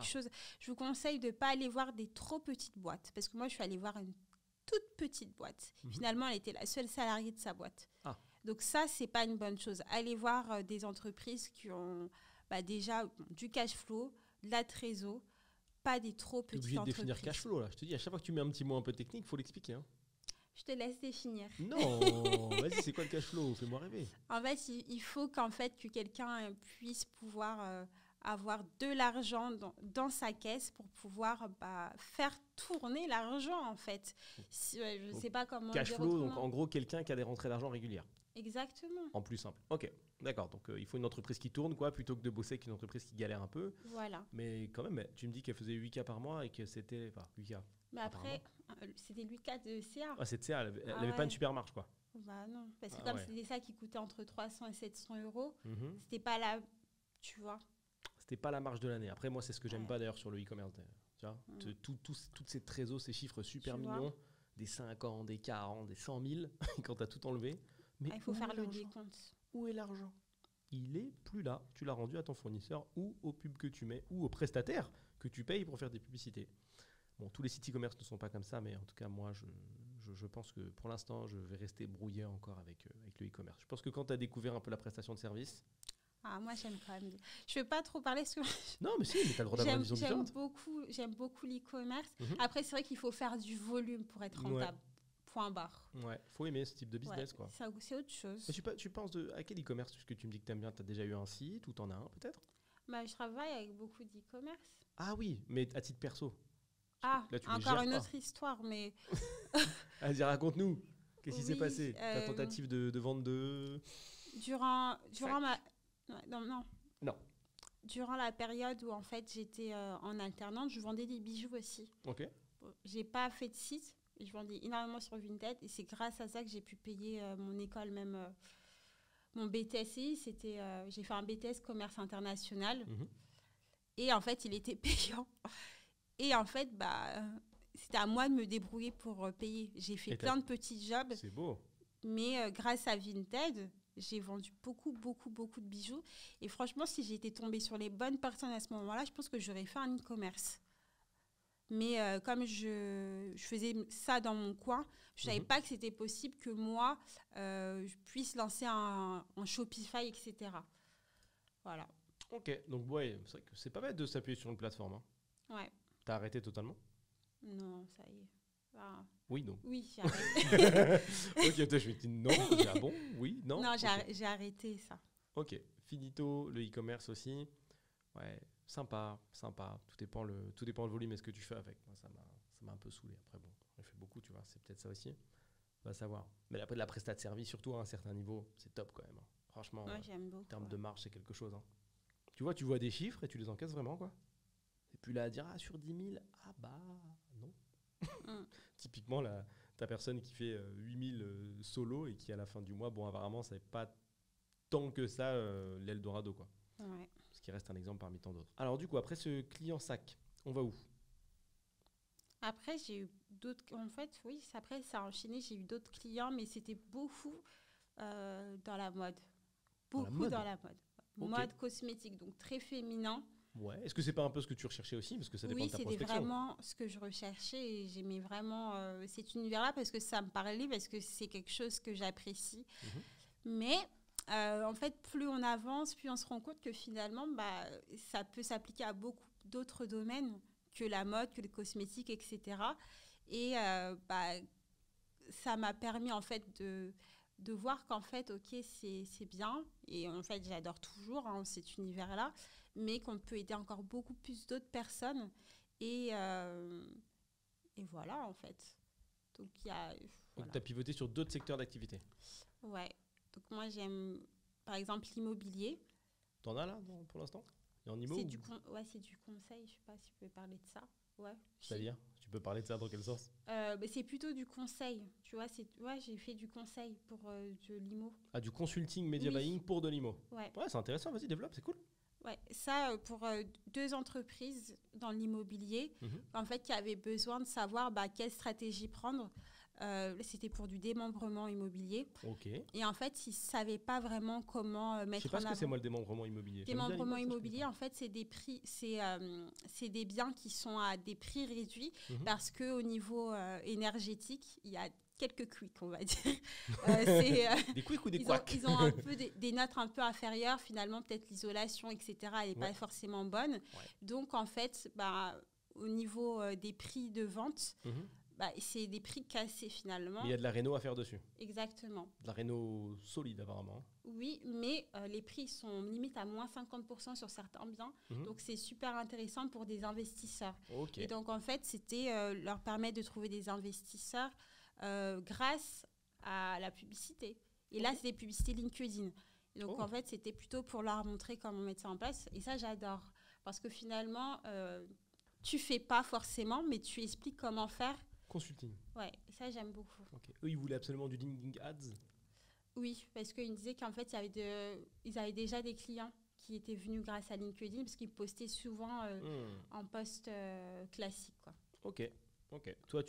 chose. Je vous conseille de ne pas aller voir des trop petites boîtes. Parce que moi, je suis allée voir une toute petite boîte. Finalement, elle était la seule salariée de sa boîte. Donc ça, c'est pas une bonne chose. Allez voir des entreprises qui ont déjà du cash flow, de la trésor, pas des trop petites entreprises. Tu es obligé de définir cash flow, là. Je te dis, à chaque fois que tu mets un petit mot un peu technique, il faut l'expliquer. Hein. Je te laisse définir. Non, vas-y, c'est quoi le cash flow? Fais-moi rêver. En fait, il faut que quelqu'un puisse pouvoir avoir de l'argent dans sa caisse pour pouvoir faire tourner l'argent, en fait. Je ne sais pas comment cash flow, donc en gros, quelqu'un qui a des rentrées d'argent régulières. Exactement. En plus simple. Ok, d'accord. Donc, il faut une entreprise qui tourne, quoi, plutôt que de bosser avec une entreprise qui galère un peu. Voilà. Mais quand même, tu me dis qu'elle faisait 8K par mois et que c'était... Enfin, 8K. Mais après, c'était 8K de CA. Ah, c'est de CA. Elle n'avait pas une super marge, quoi. Non. Parce que c'était ça qui coûtait entre 300 et 700 €, c'était pas la... Tu vois. C'était pas la marge de l'année. Après, moi, c'est ce que j'aime pas, d'ailleurs, sur le e-commerce. Tu vois, toutes ces trésors, ces chiffres super mignons, des 50, des 40, des 100 000, quand tu as tout enlevé. Mais il faut faire le décompte. Où est l'argent? Il est plus là. Tu l'as rendu à ton fournisseur ou aux pubs que tu mets ou aux prestataires que tu payes pour faire des publicités. Bon, tous les sites e-commerce ne sont pas comme ça, mais en tout cas, moi, je pense que pour l'instant, je vais rester brouillé encore avec le e-commerce. Je pense que quand tu as découvert un peu la prestation de service... moi, j'aime quand même. Je ne veux pas trop parler parce que... Non, mais si, mais tu as le droit d'avoir une vision différente. J'aime beaucoup l'e-commerce. Après, c'est vrai qu'il faut faire du volume pour être rentable. Point barre. Ouais, faut aimer ce type de business, quoi. C'est autre chose. Mais tu penses à quel e-commerce? Puisque tu me dis que tu aimes bien, tu as déjà eu un site ou tu en as un, peut-être? Je travaille avec beaucoup d'e-commerce. Ah oui, mais à titre perso. Là, encore une autre histoire, mais... Vas-y, raconte-nous. Qu'est-ce qui s'est passé? Ta tentative de vente de... Durant ma... Non. Durant la période où, en fait, j'étais en alternance, je vendais des bijoux aussi. Ok. J'ai pas fait de site. Je vendais énormément sur Vinted. Et c'est grâce à ça que j'ai pu payer mon école, même mon BTSI. J'ai fait un BTS commerce international. Et en fait, il était payant. Et en fait, c'était à moi de me débrouiller pour payer. J'ai fait plein de petits jobs. C'est beau. Mais grâce à Vinted, j'ai vendu beaucoup de bijoux. Et franchement, si j'étais tombée sur les bonnes personnes à ce moment-là, je pense que j'aurais fait un e-commerce. Mais comme je faisais ça dans mon coin, je ne savais pas que c'était possible que moi, je puisse lancer un Shopify, etc. Voilà. Ok, donc ouais, c'est vrai que c'est pas bête de s'appuyer sur une plateforme. Hein. Ouais. T'as arrêté totalement? Non, ça y est. Oui, non. Oui, j'ai arrêté. Ok, je me suis dit non. Ah bon? Oui, non? Non, j'ai arrêté ça. Ok, finito, le e-commerce aussi. Ouais, sympa. Tout dépend le volume et ce que tu fais avec. Moi, ça m'a un peu saoulé. Après, bon, j'en ai fait beaucoup, tu vois, c'est peut-être ça aussi. On va savoir. Mais après, de la prestat de service, surtout à un certain niveau, c'est top quand même. Hein. Franchement, j'aime beaucoup, en termes de marge, c'est quelque chose. Hein. Tu vois des chiffres et tu les encaisses vraiment, quoi. Et puis là, à dire, sur 10 000, non. Typiquement, ta personne qui fait 8 000 solo et qui, à la fin du mois, bon, apparemment, ça n'est pas tant que ça l'Eldorado, quoi. Ouais. Ce qui reste un exemple parmi tant d'autres. Alors, du coup, après ce client sac, on va où? Après, j'ai eu d'autres... En fait, oui, après, ça a enchaîné. J'ai eu d'autres clients, mais c'était beaucoup dans la mode. Beaucoup dans la mode. Okay. Mode cosmétique, donc très féminin. Ouais. Est-ce que c'est pas un peu ce que tu recherchais aussi? Parce que ça dépend de ta prospection. Oui, c'était vraiment ce que je recherchais et j'aimais vraiment cet univers-là parce que ça me parlait, parce que c'est quelque chose que j'apprécie. Mais en fait, plus on avance, plus on se rend compte que finalement, ça peut s'appliquer à beaucoup d'autres domaines que la mode, que le cosmétique, etc. Et ça m'a permis en fait de voir qu'en fait, ok, c'est bien. Et en fait, j'adore toujours cet univers-là, mais qu'on peut aider encore beaucoup plus d'autres personnes. Et voilà, en fait. Donc, tu as pivoté sur d'autres secteurs d'activité. Ouais. Donc, moi, j'aime, par exemple, l'immobilier. T'en as là, pour l'instant? Et en immo c'est du conseil. Je sais pas si tu peux parler de ça. Ouais. C'est-à-dire, tu peux parler de ça dans quel sens? C'est plutôt du conseil. Tu vois, j'ai fait du conseil pour de l'immo. Ah, du consulting media buying pour de l'immo. Ouais, c'est intéressant. Vas-y, développe, c'est cool. Ouais, ça pour 2 entreprises dans l'immobilier, en fait, qui avaient besoin de savoir quelle stratégie prendre. C'était pour du démembrement immobilier. Ok. Et en fait, ils ne savaient pas vraiment comment mettre en avant. Je sais pas ce que c'est, moi, le démembrement immobilier. Démembrement immobilier, en fait, c'est des prix, c'est des biens qui sont à des prix réduits parce qu'au niveau énergétique, il y a quelques quicks, on va dire. Des quicks ou des quacks? Ils ont un peu des notes un peu inférieures. Finalement, peut-être l'isolation, etc., elle n'est pas forcément bonne. Ouais. Donc, en fait, au niveau des prix de vente, c'est des prix cassés finalement. Mais il y a de la réno à faire dessus. Exactement. De la réno solide apparemment. Oui, mais les prix sont limite à moins 50% sur certains biens. Donc, c'est super intéressant pour des investisseurs. Okay. Et donc, en fait, c'était leur permettre de trouver des investisseurs grâce à la publicité. Et là, c'est des publicités LinkedIn. Et donc, en fait, c'était plutôt pour leur montrer comment mettre ça en place. Et ça, j'adore. Parce que finalement, tu ne fais pas forcément, mais tu expliques comment faire. Consulting. Ouais, ça, j'aime beaucoup. Okay. Eux, ils voulaient absolument du LinkedIn Ads? Oui, parce qu'ils me disaient qu'en fait, ils avaient déjà des clients qui était venu grâce à LinkedIn parce qu'il postait souvent en post classique, quoi. Ok. Toi,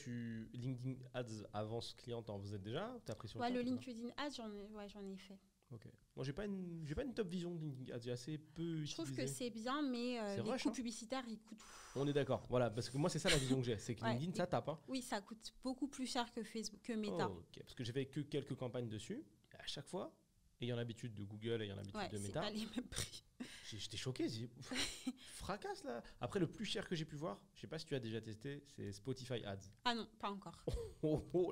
LinkedIn Ads avance client, t'en faisais déjà? T'as pris sur Ouais, le le tas, LinkedIn Ads, j'en ai fait. Ok. Moi, j'ai pas une top vision de LinkedIn Ads. J'ai assez peu Je trouve utilisé. que c'est bien, mais C'est les rush, coûts hein. publicitaires, ils coûtent. On est d'accord. Voilà, parce que moi, c'est ça la vision que j'ai. C'est que Ouais, LinkedIn, ça tape. Hein. oui, ça coûte beaucoup plus cher que Facebook, que Meta. Ok. Parce que j'ai fait que quelques campagnes dessus. Et à chaque fois, ayant l'habitude de Google, ayant l'habitude Ouais, de c'est Meta, pas les mêmes prix. j'étais choqué. J'ai dit, fracasse là. Après, le plus cher que j'ai pu voir, je sais pas si tu as déjà testé, c'est Spotify Ads. Ah non, pas encore.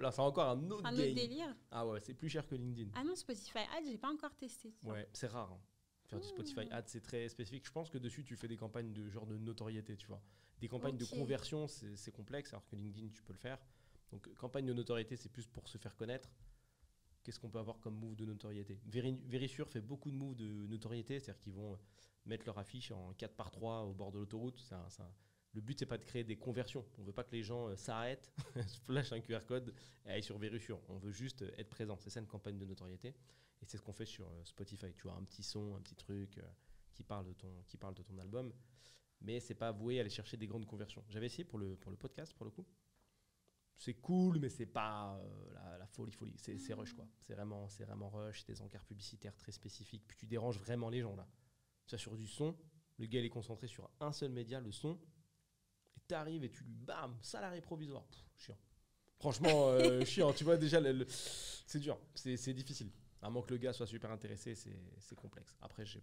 Là, c'est encore un autre Un game. autre délire. Ah ouais, c'est plus cher que LinkedIn. Ah non, Spotify Ads, j'ai pas encore testé. Ça. Ouais, c'est rare. Hein. Faire du Spotify Ads, c'est très spécifique. Je pense que dessus, tu fais des campagnes de genre de notoriété, tu vois. Des campagnes de conversion, c'est complexe, alors que LinkedIn, tu peux le faire. Donc, campagne de notoriété, c'est plus pour se faire connaître. Qu'est-ce qu'on peut avoir comme move de notoriété? Verisure fait beaucoup de moves de notoriété, c'est-à-dire qu'ils vont mettre leur affiche en 4x3 au bord de l'autoroute. Le but, c'est pas de créer des conversions. On veut pas que les gens s'arrêtent, flashent un QR code et aillent sur Verisure. On veut juste être présent. C'est ça une campagne de notoriété. Et c'est ce qu'on fait sur Spotify. Tu vois, un petit son, un petit truc qui parle de ton album. Mais c'est pas voué à aller chercher des grandes conversions. J'avais essayé pour le podcast, pour le coup. C'est cool, mais c'est pas la folie. C'est rush, quoi. C'est vraiment rush. Des encarts publicitaires très spécifiques. Puis tu déranges vraiment les gens, là. Tu vois, sur du son, le gars, il est concentré sur un seul média, le son. Et t'arrives et tu lui bam, salarié provisoire. Chiant. Franchement, chiant. Tu vois, déjà, c'est dur. C'est difficile. À moins que le gars soit super intéressé, c'est complexe. Après, j'ai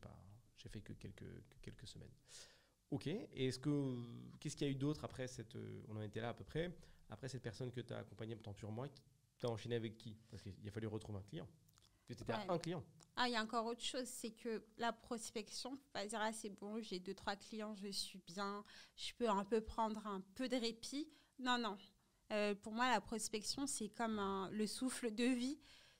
fait que quelques semaines. Ok. Et qu'est-ce qu'il y a eu d'autre après on en était là à peu près. Après cette personne que tu as accompagnée pendant plusieurs mois, tu as enchaîné avec qui? Parce qu'il a fallu retrouver un client. Tu étais à un client. Ah, il y a encore autre chose, c'est que la prospection, faut pas dire, ah, c'est bon, j'ai 2-3 clients, je suis bien, je peux un peu prendre un peu de répit. Non. Pour moi, la prospection, c'est comme le souffle de vie.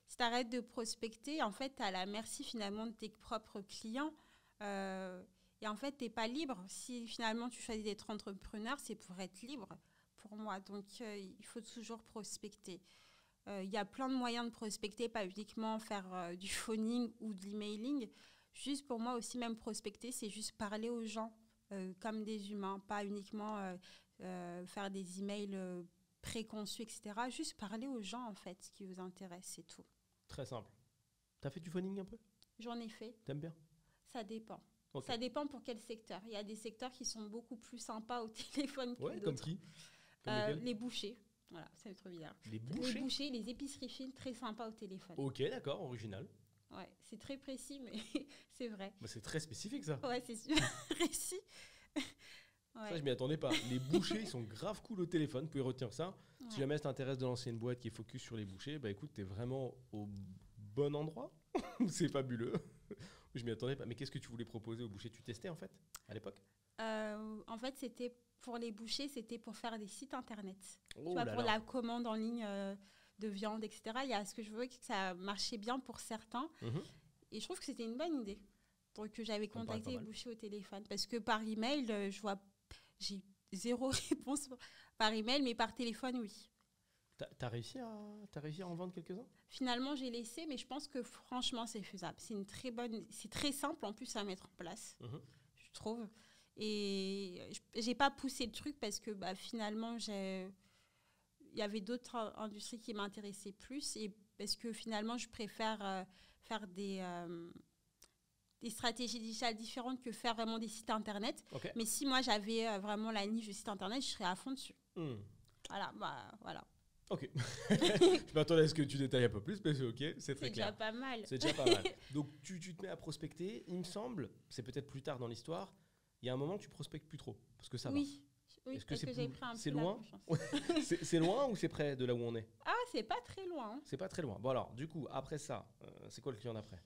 Si tu arrêtes de prospecter, en fait, tu as la merci finalement de tes propres clients. Et en fait, tu n'es pas libre. Si finalement tu choisis d'être entrepreneur, c'est pour être libre, pour moi. Donc, il faut toujours prospecter. Il y a plein de moyens de prospecter, pas uniquement faire du phoning ou de l'emailing. Juste pour moi aussi, même prospecter, c'est juste parler aux gens comme des humains, pas uniquement faire des emails préconçus, etc. Juste parler aux gens, en fait, ce qui vous intéresse, c'est tout. Très simple. T'as fait du phoning un peu? J'en ai fait. T'aimes bien? Ça dépend. Okay. Ça dépend pour quel secteur. Il y a des secteurs qui sont beaucoup plus sympas au téléphone que d'autres. Comme qui? Les bouchers. Voilà, c'est trop bizarre. Les bouchers, les épiceries fines, très sympas au téléphone. Ok, d'accord, original. Ouais, c'est très précis, mais c'est vrai. Bah, c'est très spécifique, ça. Ouais, c'est super précis. Ouais. Ça, je m'y attendais pas. Les bouchers, ils sont grave cool au téléphone. Vous pouvez retenir ça. Ouais. Si jamais ça t'intéresse de lancer une boîte qui est focus sur les bouchers, bah écoute, t'es vraiment au bon endroit. C'est fabuleux. Je m'y attendais pas. Mais qu'est-ce que tu voulais proposer aux bouchers? Tu testais, en fait, à l'époque? En fait, c'était pour les bouchers, c'était pour faire des sites internet. Oh, tu vois, pour la commande en ligne de viande, etc. Il y a ce que je veux que ça marchait bien pour certains. Et je trouve que c'était une bonne idée. Donc, j'avais contacté les bouchers au téléphone. Parce que par email, j'ai 0 réponse par email, mais par téléphone, oui. T'as réussi à en vendre quelques-uns? Finalement, j'ai laissé, mais je pense que franchement, c'est faisable. C'est très simple en plus à mettre en place, je trouve. Et j'ai pas poussé le truc parce que finalement, il y avait d'autres industries qui m'intéressaient plus et parce que finalement, je préfère faire des stratégies digitales différentes que faire vraiment des sites internet. Okay. Mais si moi, j'avais vraiment la niche de site internet, je serais à fond dessus. Voilà. Ok. Je m'attendais à ce que tu détailles un peu plus, mais c'est ok, c'est très clair. C'est déjà pas mal. Donc, tu te mets à prospecter. Il me semble, c'est peut-être plus tard dans l'histoire, il y a un moment où tu prospectes plus trop, parce que ça va. Oui, parce que j'ai pris un peu loin. C'est loin ou c'est près de là où on est? Ah, c'est pas très loin. C'est pas très loin. Bon alors, du coup, après ça, c'est quoi le client d'après?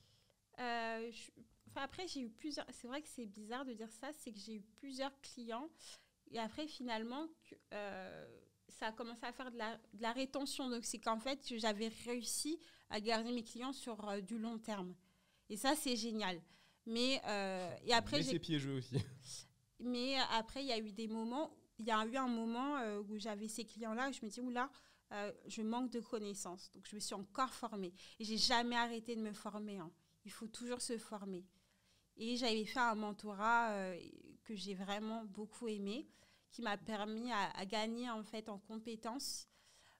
Après, j'ai eu plusieurs... C'est vrai que c'est bizarre de dire ça, c'est que j'ai eu plusieurs clients. Et après, finalement, ça a commencé à faire de la rétention. Donc, c'est qu'en fait, j'avais réussi à garder mes clients sur du long terme. Et ça, c'est génial. Mais c'est piégeux aussi. Mais après, il y a eu un moment où j'avais ces clients-là et je me dis, oula, je manque de connaissances. Donc, je me suis encore formée. Et je n'ai jamais arrêté de me former. Il faut toujours se former. Et j'avais fait un mentorat que j'ai vraiment beaucoup aimé, qui m'a permis à gagner en fait en compétences,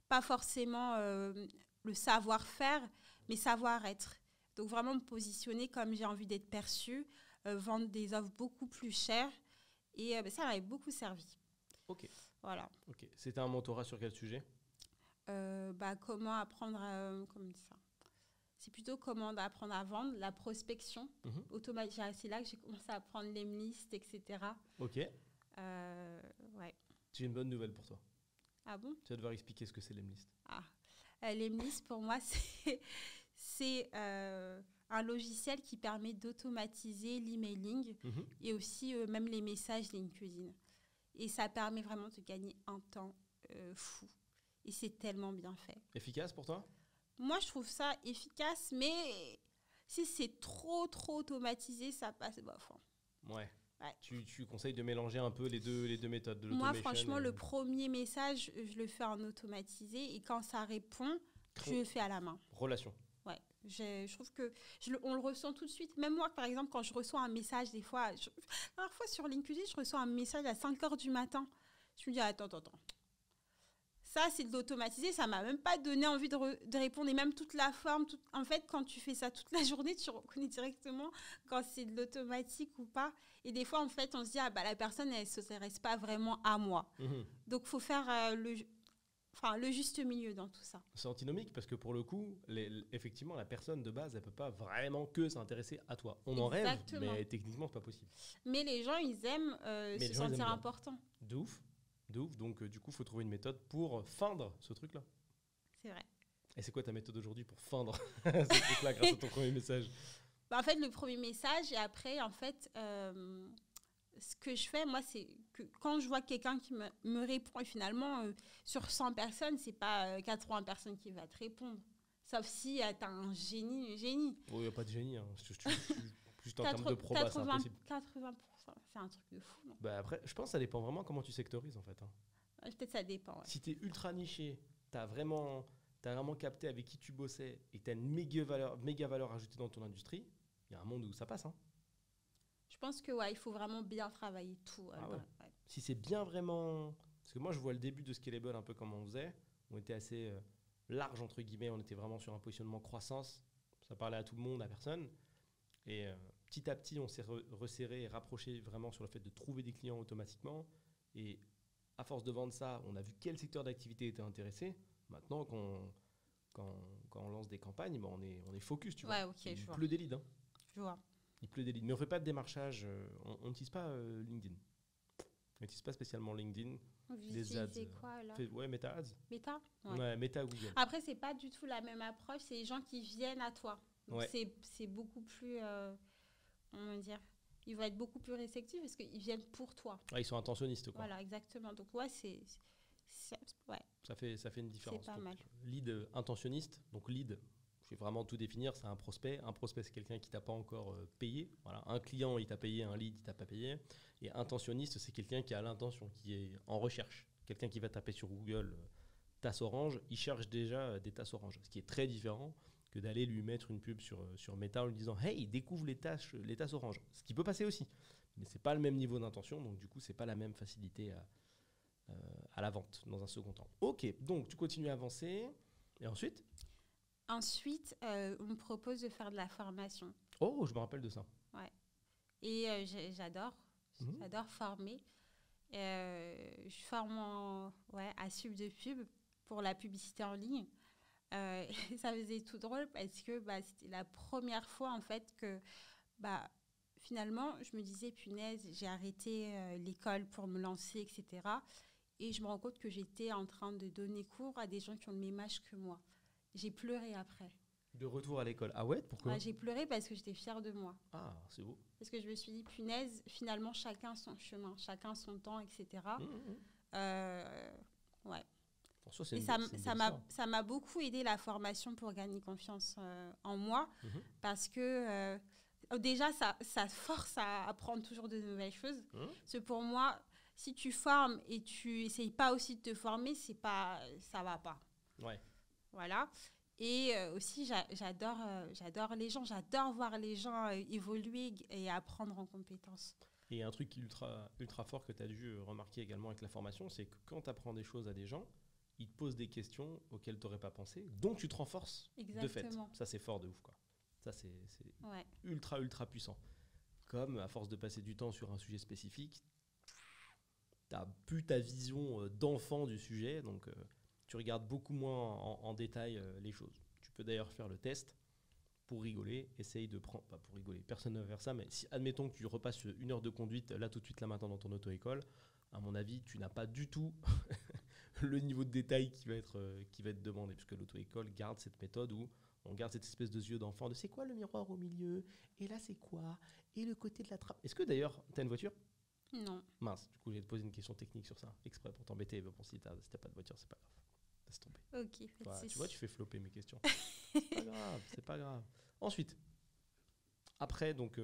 pas forcément le savoir-faire, mais savoir-être. Donc vraiment me positionner comme j'ai envie d'être perçue, vendre des offres beaucoup plus chères. Et ça m'avait beaucoup servi. Ok. Voilà. Ok. C'était un mentorat sur quel sujet? Comment apprendre à... comment dire ça? C'est plutôt comment apprendre à vendre, la prospection automatique. C'est là que j'ai commencé à apprendre les listes, etc. Ok. Ouais. J'ai une bonne nouvelle pour toi. Ah bon? Tu vas devoir expliquer ce que c'est l'Emlist. L'Emlist, pour moi, c'est un logiciel qui permet d'automatiser l'emailing et aussi même les messages LinkedIn. Et ça permet vraiment de gagner un temps fou. Et c'est tellement bien fait. Efficace pour toi? Moi, je trouve ça efficace, mais si c'est trop automatisé, ça passe bof. Ouais. Tu conseilles de mélanger un peu les deux méthodes de moi, franchement, le premier message, je le fais en automatisé. Et quand ça répond, je le fais à la main. Relation. Ouais. Je trouve que on le ressent tout de suite. Même moi, par exemple, quand je reçois un message, des fois, parfois sur LinkedIn, je reçois un message à 5h du matin. Je me dis, attends. Ça, c'est de l'automatisé. Ça ne m'a même pas donné envie de répondre. Et même toute la forme. En fait, quand tu fais ça toute la journée, tu reconnais directement quand c'est de l'automatique ou pas. Et des fois, en fait, on se dit, la personne, elle ne s'intéresse pas vraiment à moi. Donc, il faut faire le juste milieu dans tout ça. C'est antinomique parce que pour le coup, effectivement, la personne de base, elle ne peut pas vraiment que s'intéresser à toi. On en rêve, mais techniquement, ce n'est pas possible. Mais les gens, ils aiment se sentir importants. De ouf. Donc, du coup, il faut trouver une méthode pour feindre ce truc-là. C'est vrai. Et c'est quoi ta méthode aujourd'hui pour feindre ce truc-là grâce à ton premier message? En fait, le premier message, et après, en fait, ce que je fais, moi, c'est que quand je vois quelqu'un qui me répond, et finalement, sur 100 personnes, ce n'est pas 80 personnes qui vont te répondre. Sauf si tu as un génie. Il n'y a pas de génie. Juste en termes de proba, c'est impossible. 80%, c'est un truc de fou, non? Après, je pense que ça dépend vraiment comment tu sectorises, en fait. Peut-être ça dépend, ouais. Si tu es ultra niché, tu as vraiment capté avec qui tu bossais et que tu as une méga valeur ajoutée dans ton industrie, il y a un monde où ça passe. Je pense que il faut vraiment bien travailler tout. Si c'est bien vraiment... Parce que moi, je vois le début de Scalable un peu comme on faisait. On était assez large, entre guillemets. On était vraiment sur un positionnement croissance. Ça parlait à tout le monde, à personne. Et petit à petit, on s'est resserré et rapproché vraiment sur le fait de trouver des clients automatiquement. Et à force de vendre ça, on a vu quel secteur d'activité était intéressé. Maintenant, quand on lance des campagnes, on est focus, tu vois. Il pleut des leads. Je vois. Il pleut des leads. Mais on ne fait pas de démarchage. On n'utilise pas LinkedIn. On n'utilise pas spécialement LinkedIn. Des ads. C'est quoi, là? Meta Ads. Meta? Ouais, Meta Google. Après, c'est pas du tout la même approche. C'est les gens qui viennent à toi. Donc c'est beaucoup plus... comment dire? Ils vont être beaucoup plus réceptifs parce qu'ils viennent pour toi. Ils sont intentionnistes, quoi. Voilà, exactement. Donc, Ça fait une différence. C'est pas mal. Lead intentionniste. Donc, lead, je vais vraiment tout définir, c'est un prospect. Un prospect, c'est quelqu'un qui t'a pas encore payé. Voilà. Un client, il t'a payé. Un lead, il t'a pas payé. Et intentionniste, c'est quelqu'un qui a l'intention, qui est en recherche. Quelqu'un qui va taper sur Google tasse orange, il cherche déjà des tasses oranges. Ce qui est très différent que d'aller lui mettre une pub sur Meta en lui disant « Hey, découvre les tasses oranges ». Ce qui peut passer aussi. Mais ce n'est pas le même niveau d'intention. Donc, du coup, ce n'est pas la même facilité à la vente dans un second temps. Ok, donc tu continues à avancer. Et ensuite? Ensuite, on me propose de faire de la formation. Oh, je me rappelle de ça. Ouais. Et j'adore. J'adore former. Je forme à Sub de Pub pour la publicité en ligne. Ça faisait tout drôle parce que c'était la première fois en fait que finalement je me disais punaise, j'ai arrêté l'école pour me lancer, etc. Et je me rends compte que j'étais en train de donner cours à des gens qui ont le même âge que moi. J'ai pleuré après. De retour à l'école. Ah ouais, pourquoi? J'ai pleuré parce que j'étais fière de moi. Ah, c'est beau. Parce que je me suis dit, punaise, finalement, chacun son chemin, chacun son temps, etc. Ouais. Pour soi, et ça m'a beaucoup aidé la formation pour gagner confiance en moi. Parce que déjà, ça force à apprendre toujours de nouvelles choses. Parce que pour moi, si tu formes et tu n'essayes pas aussi de te former, ça ne va pas. Ouais. Voilà. Et aussi, j'adore les gens. J'adore voir les gens évoluer et apprendre en compétences. Et un truc ultra fort que tu as dû remarquer également avec la formation, c'est que quand tu apprends des choses à des gens, ils te posent des questions auxquelles tu n'aurais pas pensé, donc tu te renforces de fait. Ça, c'est fort de ouf, quoi. Ça, c'est ultra puissant. Comme à force de passer du temps sur un sujet spécifique, tu n'as plus ta vision d'enfant du sujet, donc tu regardes beaucoup moins en détail les choses. Tu peux d'ailleurs faire le test pour rigoler, essaye de prendre, pas pour rigoler, personne ne va faire ça, mais si admettons que tu repasses 1 heure de conduite là tout de suite là maintenant dans ton auto-école, à mon avis tu n'as pas du tout le niveau de détail qui va être demandé, puisque l'auto-école garde cette méthode où on garde cette espèce de yeux d'enfant de c'est quoi le miroir au milieu, et là c'est quoi, et le côté de la trappe. Est-ce que d'ailleurs tu as une voiture? Non. Mince, du coup j'ai te poser une question technique sur ça, exprès pour t'embêter, mais bon si t'as pas de voiture c'est pas grave. Laisse tomber. Ok. Voilà, tu vois, tu fais flopper mes questions. C'est pas grave. Ensuite, après, donc,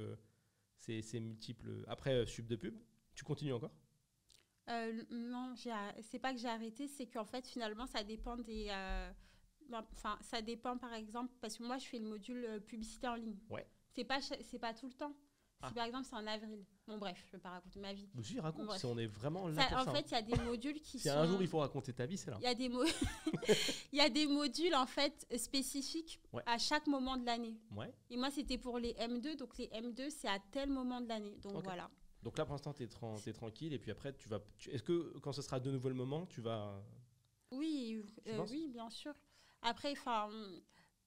c'est multiples. Après, sub de pub, tu continues encore? Non, c'est pas que j'ai arrêté, c'est qu'en fait, finalement, ça dépend des. Enfin, ça dépend, par exemple, parce que moi, je fais le module publicité en ligne. Ouais. C'est pas tout le temps. Si par exemple, c'est en avril. Bon, bref, je ne vais pas raconter ma vie. Si, raconte, bon, si on est vraiment là pour ça. En fait, il y a des modules qui si sont... un jour, il faut raconter ta vie, c'est là. Il y a des il y a des modules, en fait, spécifiques à chaque moment de l'année. Ouais. Et moi, c'était pour les M2. Donc, les M2, c'est à tel moment de l'année. Donc, voilà. Donc là, pour l'instant, tu es tranquille. Et puis après, est-ce que quand ce sera de nouveau le moment, tu vas... Oui, oui, bien sûr. Après,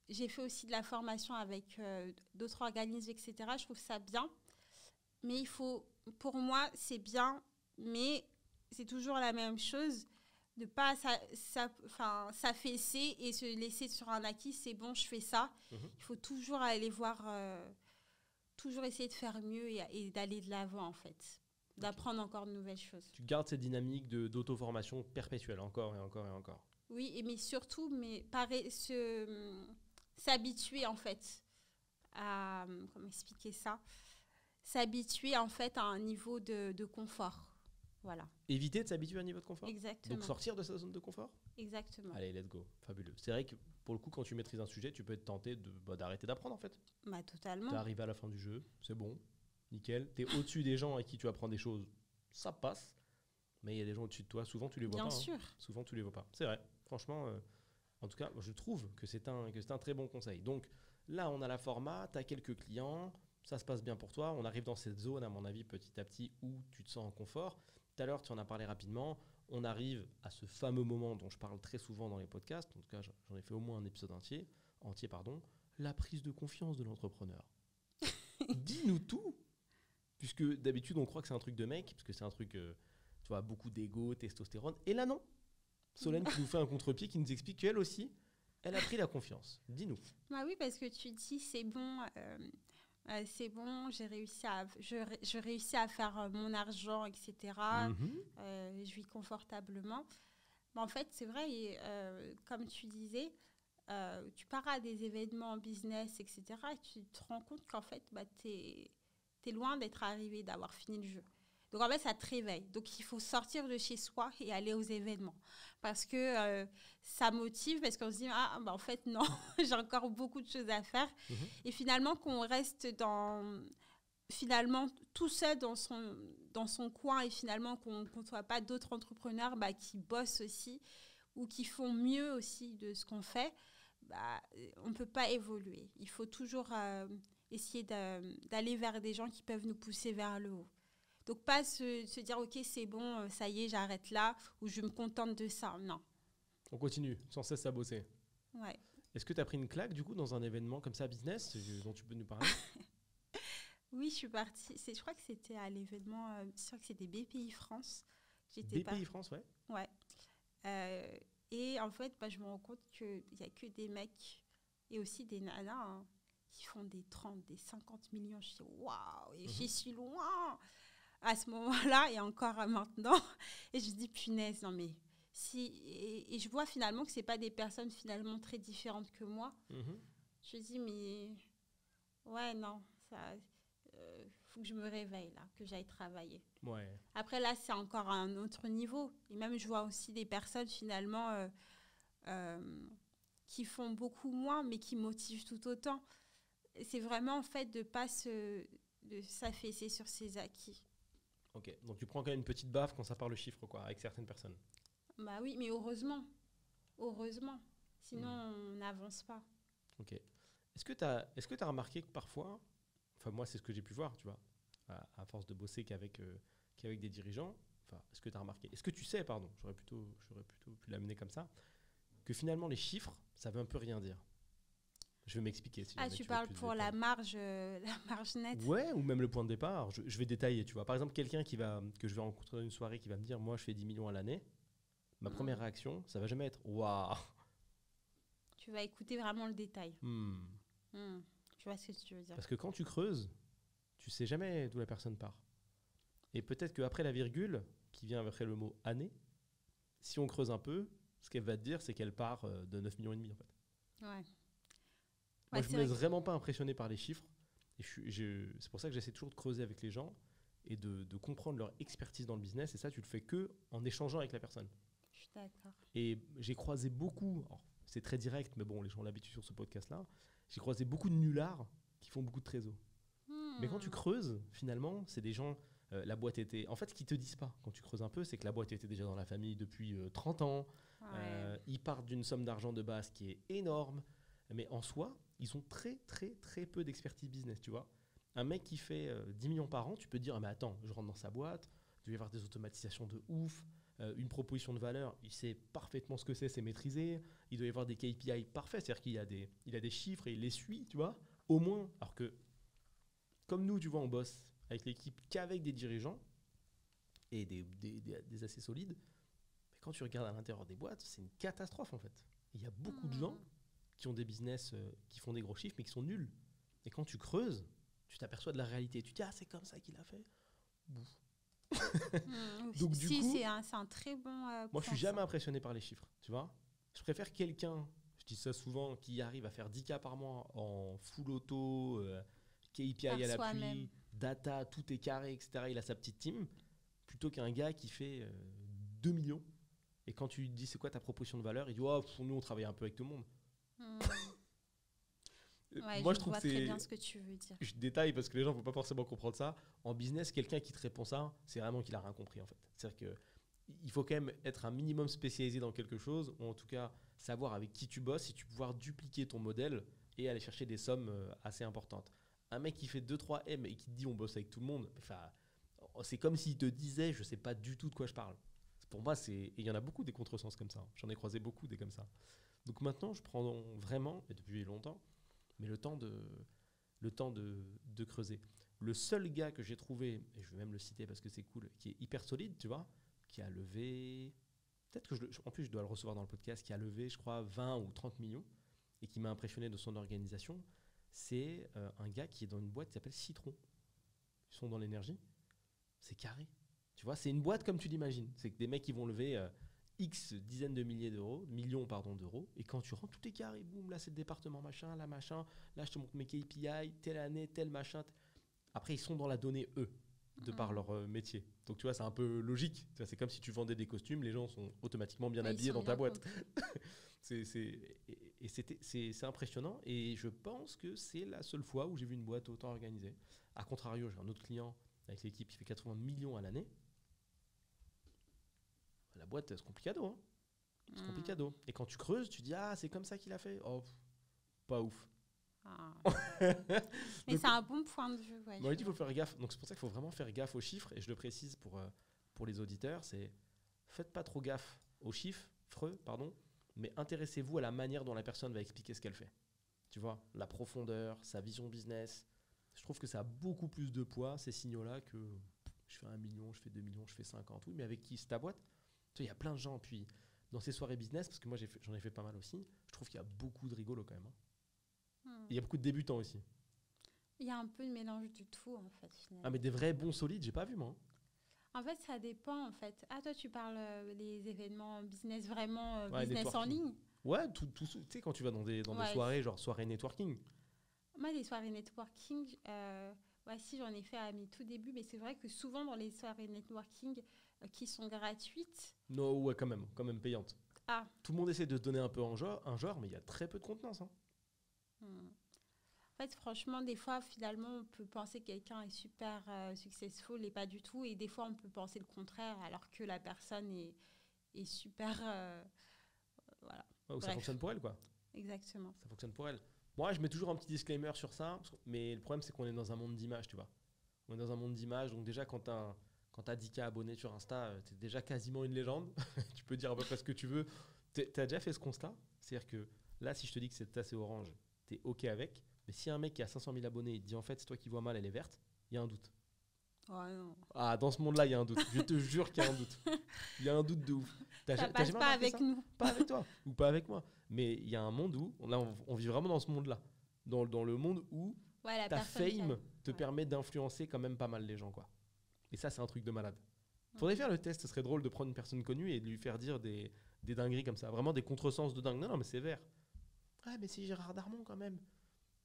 j'ai fait aussi de la formation avec d'autres organismes, etc. Je trouve ça bien. Mais il faut, pour moi, c'est bien, mais c'est toujours la même chose, de ne pas s'affaisser et se laisser sur un acquis, c'est bon, je fais ça. Il faut toujours aller voir, toujours essayer de faire mieux et d'aller de l'avant, en fait, d'apprendre encore de nouvelles choses. Tu gardes cette dynamique d'auto-formation perpétuelle, encore et encore et encore. Oui, mais surtout, s'habituer, en fait, à... Comment expliquer ça ? S'habituer en fait à un niveau de confort. Voilà. Éviter de s'habituer à un niveau de confort. Exactement. Donc sortir de sa zone de confort. Exactement. Allez, let's go. Fabuleux. C'est vrai que pour le coup, quand tu maîtrises un sujet, tu peux être tenté d'arrêter d'apprendre en fait. Bah totalement. T'es arrivé à la fin du jeu, c'est bon, nickel. T'es au-dessus des gens à qui tu apprends des choses, ça passe. Mais il y a des gens au-dessus de toi, souvent tu les vois pas. Bien sûr. Souvent tu les vois pas. C'est vrai. Franchement, en tout cas, je trouve que c'est un très bon conseil. Donc là, on a la format, t'as quelques clients. Ça se passe bien pour toi. On arrive dans cette zone, à mon avis, petit à petit, où tu te sens en confort. Tout à l'heure, tu en as parlé rapidement. On arrive à ce fameux moment dont je parle très souvent dans les podcasts. En tout cas, j'en ai fait au moins un épisode entier, la prise de confiance de l'entrepreneur. Dis-nous tout, puisque d'habitude, on croit que c'est un truc de mec, parce que c'est un truc, tu vois, beaucoup d'ego, testostérone. Et là, non. Solène qui nous fait un contre-pied, qui nous explique qu'elle aussi, elle a pris la confiance. Dis-nous. Bah oui, parce que tu dis, c'est bon... c'est bon, je réussis à faire mon argent, etc. Je vis confortablement. Mais en fait, c'est vrai, comme tu disais, tu pars à des événements business, etc. Et tu te rends compte qu'en fait, tu es loin d'être arrivé, d'avoir fini le jeu. Donc en fait, ça te réveille. Donc il faut sortir de chez soi et aller aux événements. Parce que ça motive, parce qu'on se dit, en fait, non, j'ai encore beaucoup de choses à faire. Et finalement, qu'on reste tout seul dans son coin et finalement qu'on ne soit pas d'autres entrepreneurs qui bossent aussi ou qui font mieux aussi de ce qu'on fait, on ne peut pas évoluer. Il faut toujours essayer d'aller vers des gens qui peuvent nous pousser vers le haut. Donc, pas se dire, OK, c'est bon, ça y est, j'arrête là, ou je me contente de ça. Non. On continue, sans cesse à bosser. Ouais. Est-ce que tu as pris une claque, du coup, dans un événement comme ça, business, dont tu peux nous parler? Oui, je suis partie. Je crois que c'était à l'événement, je crois que c'était BPI France. BPI France, ouais. Ouais. Et en fait, je me rends compte qu'il n'y a que des mecs et aussi des nanas qui font des 30, des 50 millions. Je dis, waouh, et j'y suis loin à ce moment-là et encore maintenant. Et je dis, punaise, non mais... Et je vois finalement que ce n'est pas des personnes finalement très différentes que moi. Je dis, mais... Ouais, non, ça... faut que je me réveille, là, que j'aille travailler. Ouais. Après, là, c'est encore à un autre niveau. Et même, je vois aussi des personnes, finalement, qui font beaucoup moins, mais qui motivent tout autant. C'est vraiment en fait de s'affaisser sur ses acquis. Ok, donc tu prends quand même une petite baffe quand ça parle chiffre, quoi, avec certaines personnes. Bah oui, mais heureusement. Heureusement. Sinon, on n'avance pas. Ok. Est-ce que tu as remarqué que parfois, enfin moi c'est ce que j'ai pu voir, tu vois, à force de bosser qu'avec des dirigeants, enfin, est-ce que tu as remarqué, est-ce que tu sais, pardon, j'aurais plutôt pu l'amener comme ça, que finalement les chiffres, ça veut un peu rien dire. Je vais m'expliquer si jamais Tu veux parles plus de pour détails. la marge nette. Ouais, ou même le point de départ. Je vais détailler, tu vois. Par exemple, quelqu'un que je vais rencontrer dans une soirée qui va me dire, moi, je fais 10 millions à l'année. Ma première réaction, ça va jamais être, waouh. Tu vas écouter vraiment le détail. Hmm. Tu vois ce que tu veux dire. Parce que quand tu creuses, tu sais jamais d'où la personne part. Et peut-être qu'après la virgule, qui vient après le mot année, si on creuse un peu, ce qu'elle va te dire, c'est qu'elle part de 9 millions et demi, en fait. Ouais. Moi, Ouais, je c'est me vrai laisse vraiment pas impressionner par les chiffres. Et c'est pour ça que j'essaie toujours de creuser avec les gens et de comprendre leur expertise dans le business. Et ça, tu le fais que en échangeant avec la personne. Je suis d'accord. Et j'ai croisé beaucoup, alors, c'est très direct, mais bon, les gens ont l'habitude sur ce podcast-là, j'ai croisé beaucoup de nullards qui font beaucoup de trésors. Mais quand tu creuses, finalement, c'est des gens, la boîte était... En fait, ce qu'ils te disent pas quand tu creuses un peu, c'est que la boîte était déjà dans la famille depuis 30 ans. Ouais. Ils partent d'une somme d'argent de base qui est énorme. Mais en soi, ils ont très, très, très peu d'expertise business, tu vois. Un mec qui fait 10 millions par an, tu peux te dire, ah, mais attends, je rentre dans sa boîte, il doit y avoir des automatisations de ouf, une proposition de valeur, il sait parfaitement ce que c'est maîtrisé, il doit y avoir des KPI parfaits, c'est-à-dire qu'il a des chiffres et il les suit, tu vois, au moins. Alors que, comme nous, tu vois, on bosse avec l'équipe qu'avec des dirigeants et des assez solides, mais quand tu regardes à l'intérieur des boîtes, c'est une catastrophe en fait. Il y a beaucoup de gens qui ont des business, qui font des gros chiffres, mais qui sont nuls. Et quand tu creuses, tu t'aperçois de la réalité. Tu te dis, ah, c'est comme ça qu'il a fait. Bouf. Donc, du coup, c'est un très bon moi, je suis point, jamais ça. impressionné par les chiffres, tu vois. Je préfère quelqu'un, je dis ça souvent, qui arrive à faire 10K par mois en full auto, KPI Par à soi-même. l'appui, data, tout est carré, etc. Il a sa petite team, plutôt qu'un gars qui fait 2 millions. Et quand tu lui dis, c'est quoi ta proposition de valeur, il dit, oh, nous, on travaille un peu avec tout le monde. Ouais, Moi, je je trouve vois que très c'est... bien ce que tu veux dire. Je détaille parce que les gens ne vont pas forcément comprendre ça. En business, quelqu'un qui te répond ça, c'est vraiment qu'il a rien compris en fait. C'est-à-dire qu'il faut quand même être un minimum spécialisé dans quelque chose, ou en tout cas savoir avec qui tu bosses, si tu pouvoir dupliquer ton modèle et aller chercher des sommes assez importantes. Un mec qui fait 2-3 M et qui te dit on bosse avec tout le monde, c'est comme s'il te disait je sais pas du tout de quoi je parle. Pour moi, et il y en a beaucoup des contresens comme ça. J'en ai croisé beaucoup des comme ça. Donc maintenant, je prends vraiment, et depuis longtemps, mais le temps de creuser. Le seul gars que j'ai trouvé, et je vais même le citer parce que c'est cool, qui est hyper solide, tu vois, qui a levé, peut-être que en plus je dois le recevoir dans le podcast, qui a levé, je crois, 20 ou 30 millions, et qui m'a impressionné de son organisation, c'est un gars qui est dans une boîte qui s'appelle Citron. Ils sont dans l'énergie. C'est carré. Tu vois, c'est une boîte comme tu l'imagines. C'est que des mecs qui vont lever X dizaines de millions d'euros, et quand tu rentres, tout est carré, boum, là c'est le département machin, là je te montre mes KPI, telle année, tel machin. Après, ils sont dans la donnée, eux, de par leur métier. Donc tu vois, c'est un peu logique. Tu vois, c'est comme si tu vendais des costumes, les gens sont automatiquement bien habillés dans ta boîte. C'est impressionnant, et je pense que c'est la seule fois où j'ai vu une boîte autant organisée. A contrario, j'ai un autre client avec l'équipe qui fait 80 millions à l'année. La boîte, c'est complicado. Hein. C'est complicado. Et quand tu creuses, tu dis, ah, c'est comme ça qu'il a fait. Oh, pas ouf. Mais c'est un bon point de vue. Ouais, il dit, faut faire gaffe. Donc c'est pour ça qu'il faut vraiment faire gaffe aux chiffres. Et je le précise pour les auditeurs, c'est faites pas trop gaffe aux chiffres, mais intéressez-vous à la manière dont la personne va expliquer ce qu'elle fait. Tu vois, la profondeur, sa vision business. Je trouve que ça a beaucoup plus de poids, ces signaux-là, que je fais 1 million, je fais 2 millions, je fais 50. Oui, mais avec qui? C'est ta boîte? Tu vois, il y a plein de gens. Puis, dans ces soirées business, parce que moi, j'en ai fait pas mal aussi, je trouve qu'il y a beaucoup de rigolos quand même. Hein. Il y a beaucoup de débutants aussi. Il y a un peu de mélange du tout, en fait, finalement. Ah, mais des vrais bons solides, j'ai pas vu, moi. En fait, ça dépend, en fait. Ah, toi, tu parles des événements business, vraiment Ouais, business en ligne? Ouais, tu sais, quand tu vas dans des soirées, genre soirée networking. Moi, les soirées networking, si j'en ai fait à mes tout débuts, mais c'est vrai que souvent dans les soirées networking qui sont gratuites. Non, ouais, quand même payantes. Ah. Tout le monde essaie de se donner un peu un genre, mais il y a très peu de contenance. Hein. En fait, franchement, des fois, finalement, on peut penser que quelqu'un est super successful et pas du tout. Et des fois, on peut penser le contraire, alors que la personne est super... voilà. Ouais, ça fonctionne pour elle, quoi. Exactement. Ça fonctionne pour elle. Moi, je mets toujours un petit disclaimer sur ça, mais le problème, c'est qu'on est dans un monde d'image, tu vois. On est dans un monde d'image, donc déjà, quand t'as 10K abonnés sur Insta, t'es déjà quasiment une légende. Tu peux dire à peu près ce que tu veux. T'as déjà fait ce constat? C'est-à-dire que là, si je te dis que c'est assez orange, t'es OK avec. Mais si un mec qui a 500 000 abonnés, il te dit en fait, c'est toi qui vois mal, elle est verte, il y a un doute. Oh, non. Ah, dans ce monde-là, il y a un doute. Je te jure qu'il y a un doute. Il y a un doute de ouf. Ça passe pas avec nous. Pas avec toi ou pas avec moi. Mais il y a un monde où, là, on vit vraiment dans ce monde-là. Dans le monde où ta fame te permet d'influencer quand même pas mal les gens, quoi. Et ça, c'est un truc de malade. Faudrait faire le test. Ce serait drôle de prendre une personne connue et de lui faire dire des dingueries comme ça. Vraiment des contresens de dingue. Non, mais c'est vert. Ah, mais c'est Gérard Darmon quand même.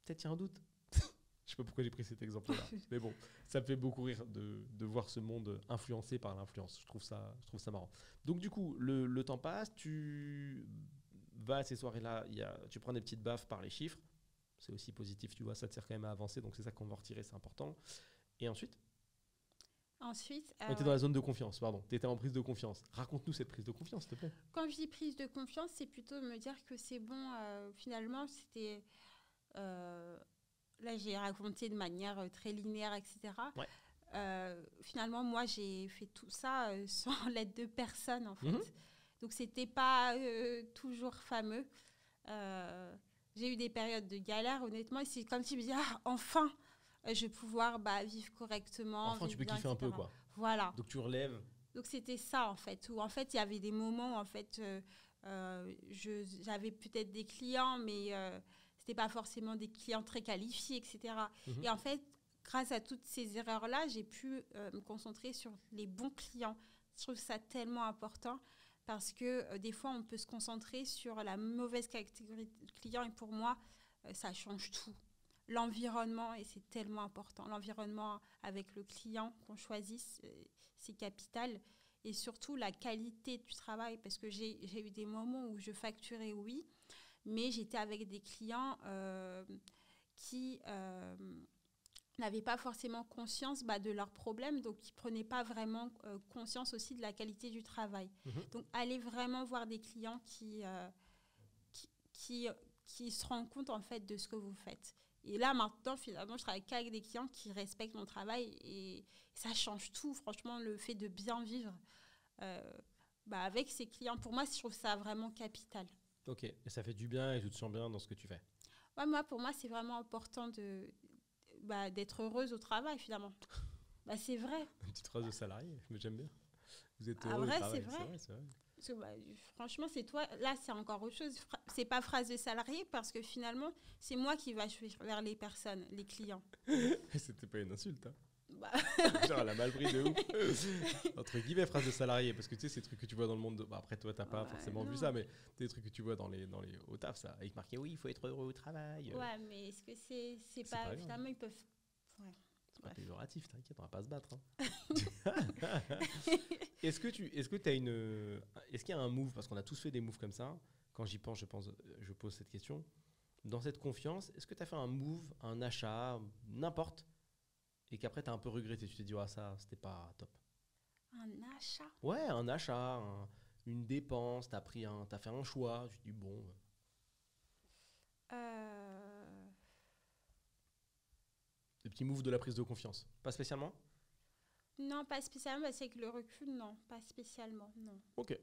Peut-être il y a un doute. Je sais pas pourquoi j'ai pris cet exemple-là. Mais bon, ça me fait beaucoup rire de voir ce monde influencé par l'influence. Je trouve ça marrant. Donc du coup, le temps passe. Tu vas à ces soirées-là. Tu prends des petites baffes par les chiffres. C'est aussi positif, tu vois. Ça te sert quand même à avancer. Donc c'est ça qu'on va retirer, c'est important. Et ensuite on était dans la zone de confiance, pardon. Tu étais en prise de confiance. Raconte-nous cette prise de confiance, s'il te plaît. Quand je dis prise de confiance, c'est plutôt me dire que c'est bon. Finalement, c'était... là, j'ai raconté de manière très linéaire, etc. Ouais. Finalement, moi, j'ai fait tout ça sans l'aide de personne, en fait. Donc, c'était pas toujours fameux. J'ai eu des périodes de galère, honnêtement. Et c'est comme si je me disais, enfin, je vais pouvoir vivre correctement. Enfin, tu peux kiffer un peu, quoi. Voilà. Donc, tu relèves. Donc, c'était ça, en fait. Où, en fait, il y avait des moments où, en fait, j'avais peut-être des clients, mais... c'était pas forcément des clients très qualifiés, etc. Et en fait, grâce à toutes ces erreurs-là, j'ai pu me concentrer sur les bons clients. Je trouve ça tellement important parce que des fois, on peut se concentrer sur la mauvaise catégorie de clients et pour moi, ça change tout. L'environnement, et c'est tellement important, l'environnement avec le client qu'on choisit, c'est capital. Et surtout, la qualité du travail parce que j'ai eu des moments où je facturais, oui, mais j'étais avec des clients qui n'avaient pas forcément conscience de leurs problèmes, donc qui ne prenaient pas vraiment conscience aussi de la qualité du travail. Donc, allez vraiment voir des clients qui se rendent compte en fait de ce que vous faites. Et là, maintenant, finalement, je travaille qu'avec des clients qui respectent mon travail et ça change tout. Franchement, le fait de bien vivre avec ces clients, pour moi, je trouve ça vraiment capital. Ok, et ça fait du bien et tu te sens bien dans ce que tu fais. Ouais, pour moi, c'est vraiment important d'être heureuse au travail, finalement. C'est vrai. Une petite phrase de salarié, mais j'aime bien. Vous êtes heureux au au travail. C'est vrai. Parce que, franchement, c'est toi. Là, c'est encore autre chose. C'est pas phrase de salarié parce que finalement, c'est moi qui va vers les personnes, les clients. C'était pas une insulte, hein. Genre, elle a mal pris de ouf. Entre guillemets, phrase de salarié, parce que tu sais, ces trucs que tu vois dans le monde. Après, toi, t'as pas forcément vu ça, mais des trucs que tu vois dans les au taf, ça, avec marqué oui, il faut être heureux au travail. Ouais, mais est-ce que c'est pas finalement, ils peuvent. Ouais. C'est pas péjoratif, t'inquiète, on va pas se battre. Hein. Est-ce qu'il y a un move, parce qu'on a tous fait des moves comme ça. Quand j'y pense, je pose cette question. Dans cette confiance, est-ce que tu as fait un move, un achat, n'importe, et qu'après tu as un peu regretté, tu t'es dit ça c'était pas top? Un achat? Ouais, un achat, une dépense, t'as fait un choix, tu te dis bon. Le petit move de la prise de confiance, pas spécialement? Non, pas spécialement, c'est que le recul, non, pas spécialement, non. Ok,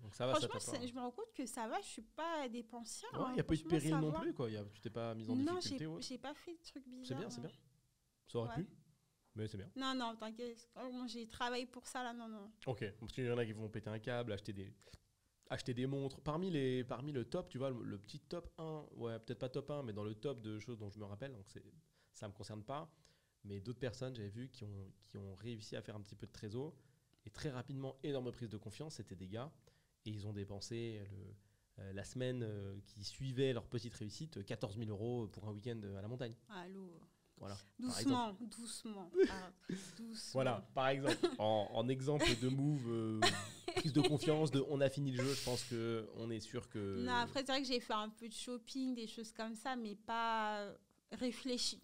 donc ça va. Franchement, je me rends compte que ça va, je suis pas dépensière. Ouais, il n'y a pas eu de péril non plus, quoi. Tu t'es pas mise en difficulté. Non, j'ai pas fait de trucs bizarres. C'est bien. Ça aurait pu, mais c'est bien. Non, t'inquiète, j'ai travaillé pour ça, là, non. Ok, parce qu'il y en a qui vont péter un câble, acheter des montres. Parmi le top, tu vois, le petit top 1, ouais, peut-être pas top 1, mais dans le top de choses dont je me rappelle, donc ça me concerne pas. Mais d'autres personnes, j'avais vu, qui ont réussi à faire un petit peu de trésor. Et très rapidement, énorme prise de confiance, c'était des gars. Et ils ont dépensé la semaine qui suivait leur petite réussite, 14 000 € pour un week-end à la montagne. Allô. Voilà, doucement. Voilà, par exemple, en exemple de move prise de confiance, on a fini le jeu, je pense qu'on est sûr que... Non, après, c'est vrai que j'ai fait un peu de shopping, des choses comme ça, mais pas réfléchi.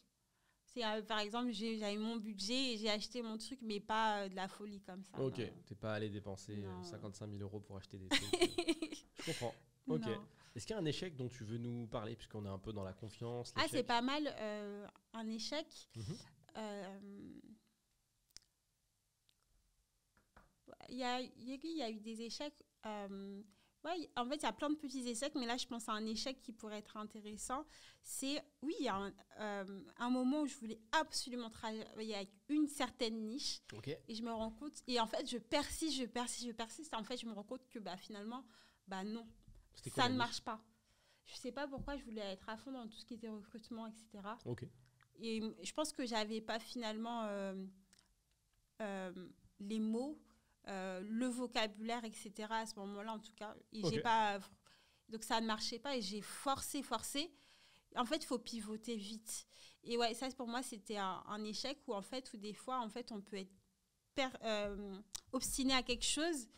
Par exemple, j'avais mon budget et j'ai acheté mon truc, mais pas de la folie comme ça. Ok, non. t'es pas allé dépenser Non. 55 000 euros pour acheter des trucs. Je comprends. Ok. Non. Est-ce qu'il y a un échec dont tu veux nous parler, puisqu'on est un peu dans la confiance, Ah, l'échec? c'est pas mal, un échec. Mhm. Il y a eu des échecs. Ouais, en fait, il y a plein de petits échecs, mais là, je pense à un échec qui pourrait être intéressant. Oui, il y a un moment où je voulais absolument travailler avec une certaine niche. Ok. Et je me rends compte, et en fait, je persiste. En fait, je me rends compte que finalement, non, C'était quoi ça la ne niche? marche pas. Je ne sais pas pourquoi je voulais être à fond dans tout ce qui était recrutement, etc. Ok. Et je pense que je n'avais pas finalement les mots, le vocabulaire, etc. à ce moment-là, en tout cas. Et Ok. j'ai pas, donc ça ne marchait pas et j'ai forcé. En fait, il faut pivoter vite. Et ouais, ça pour moi, c'était un échec où des fois, on peut être obstiné à quelque chose,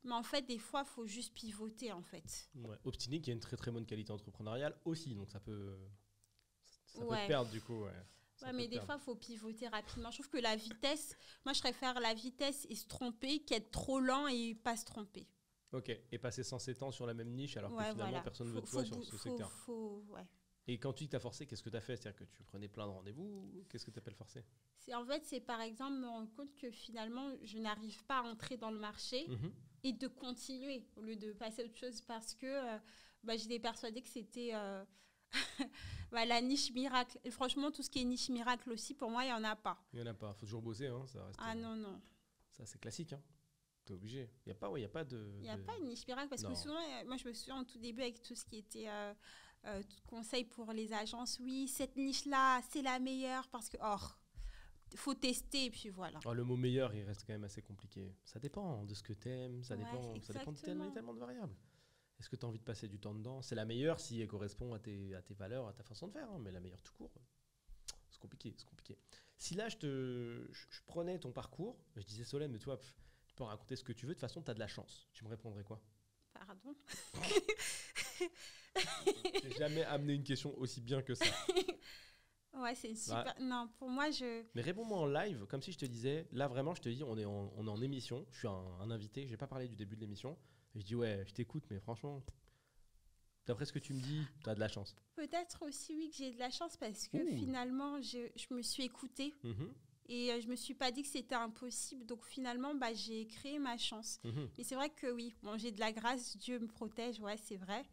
mais en fait, des fois, il faut juste pivoter, en fait. Ouais. Obstiné, qui a une très très bonne qualité entrepreneuriale aussi, donc ça peut te Ouais. perdre du coup. Ouais, Ça Ouais, peut mais te des perdre. fois, il faut pivoter rapidement. Je trouve que la vitesse, moi, je préfère la vitesse et se tromper qu'être trop lent et pas se tromper. Ok, et passer 107 ans sur la même niche alors que Ouais, finalement voilà. personne ne veut de toi sur ce secteur. Ouais. Et quand tu dis que tu as forcé, qu'est-ce que tu as fait? C'est-à-dire que tu prenais plein de rendez-vous ou qu'est-ce que tu appelles forcer? C'est par exemple me rendre compte que finalement, je n'arrive pas à entrer dans le marché Mhm. et de continuer au lieu de passer à autre chose parce que j'étais persuadée que c'était la niche miracle. Et franchement, tout ce qui est niche miracle aussi, pour moi, il n'y en a pas. Il n'y en a pas, faut toujours bosser, hein, ça reste. Ah non. Ça c'est classique, hein. T'es obligé. Il n'y a pas, y a pas de. Il n'y a pas une niche miracle parce Non. que souvent, moi je me souviens au tout début avec tout ce qui était conseil pour les agences. Oui, cette niche-là, c'est la meilleure parce que, faut tester et puis voilà. Oh, le mot meilleur, il reste quand même assez compliqué. Ça dépend de ce que t'aimes, ça Ouais, dépend de exactement. tellement de variables. Est-ce que tu as envie de passer du temps dedans? C'est la meilleure si elle correspond à tes valeurs, à ta façon de faire, hein, mais la meilleure tout court, c'est compliqué. Si là, je prenais ton parcours, je disais Solène, mais toi, tu peux raconter ce que tu veux, de toute façon, tu as de la chance. Tu me répondrais quoi? Pardon. J'ai jamais amené une question aussi bien que ça. Ouais, c'est super. Non, pour moi, Mais réponds-moi en live, comme si je te disais, là vraiment, je te dis, on est en émission, je suis un invité, j'ai pas parlé du début de l'émission, et je dis, ouais, je t'écoute, mais franchement, d'après ce que tu me dis, tu as de la chance. peut-être aussi, oui, que j'ai de la chance parce que Ouh. finalement, je me suis écoutée Mhm, et je me suis pas dit que c'était impossible. Donc finalement, j'ai créé ma chance. mhm. Mais c'est vrai que oui, bon, j'ai de la grâce, Dieu me protège, ouais, c'est vrai.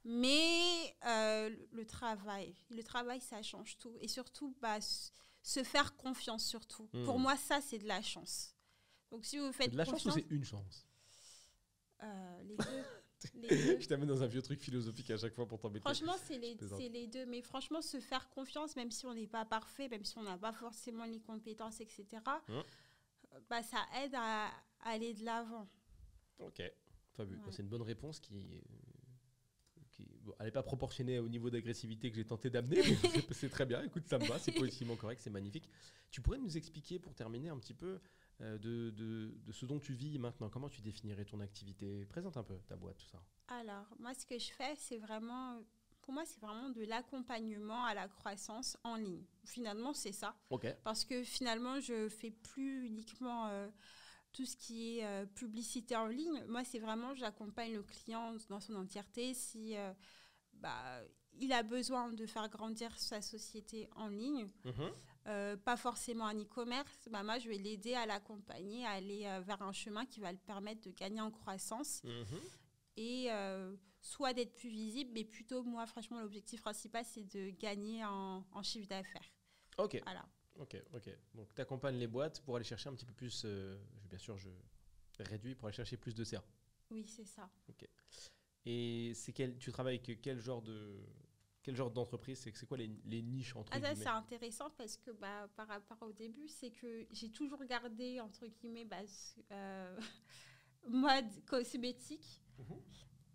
Mais le travail, ça change tout. Et surtout, se faire confiance, surtout. Pour moi, ça, c'est de la chance. Donc, si vous C'est faites de la chance ou confiance... c'est une chance? Les deux. Les deux. Je t'amène dans un vieux truc philosophique à chaque fois pour t'embêter. Franchement, c'est plaisante. les deux. Mais franchement, se faire confiance, même si on n'est pas parfait, même si on n'a pas forcément les compétences, etc., ça aide à aller de l'avant. Ok, fabuleux. Ouais. C'est une bonne réponse bon, elle n'est pas proportionnée au niveau d'agressivité que j'ai tenté d'amener, mais c'est très bien. Écoute, ça me va, c'est politiquement correct, c'est magnifique. Tu pourrais nous expliquer, pour terminer un petit peu, de ce dont tu vis maintenant? Comment tu définirais ton activité? Présente un peu ta boîte, tout ça. Alors, moi, ce que je fais, pour moi, c'est vraiment de l'accompagnement à la croissance en ligne. Finalement, c'est ça. Ok. Parce que finalement, je fais plus uniquement tout ce qui est publicité en ligne. Moi, c'est vraiment, j'accompagne le client dans son entièreté. Si il a besoin de faire grandir sa société en ligne, pas forcément un e-commerce, moi, je vais l'aider à l'accompagner, à aller vers un chemin qui va le permettre de gagner en croissance. Et soit d'être plus visible, mais plutôt, moi, franchement, l'objectif principal, c'est de gagner en chiffre d'affaires. Ok. Voilà. Ok. Donc, tu accompagnes les boîtes pour aller chercher un petit peu plus. Bien sûr, je réduis pour aller chercher plus de CA. Oui, c'est ça. Ok. Et tu travailles avec quel genre d'entreprise? C'est quoi les niches entre Ça, guillemets? c'est intéressant parce que par rapport au début, c'est que j'ai toujours gardé, entre guillemets, mode cosmétique.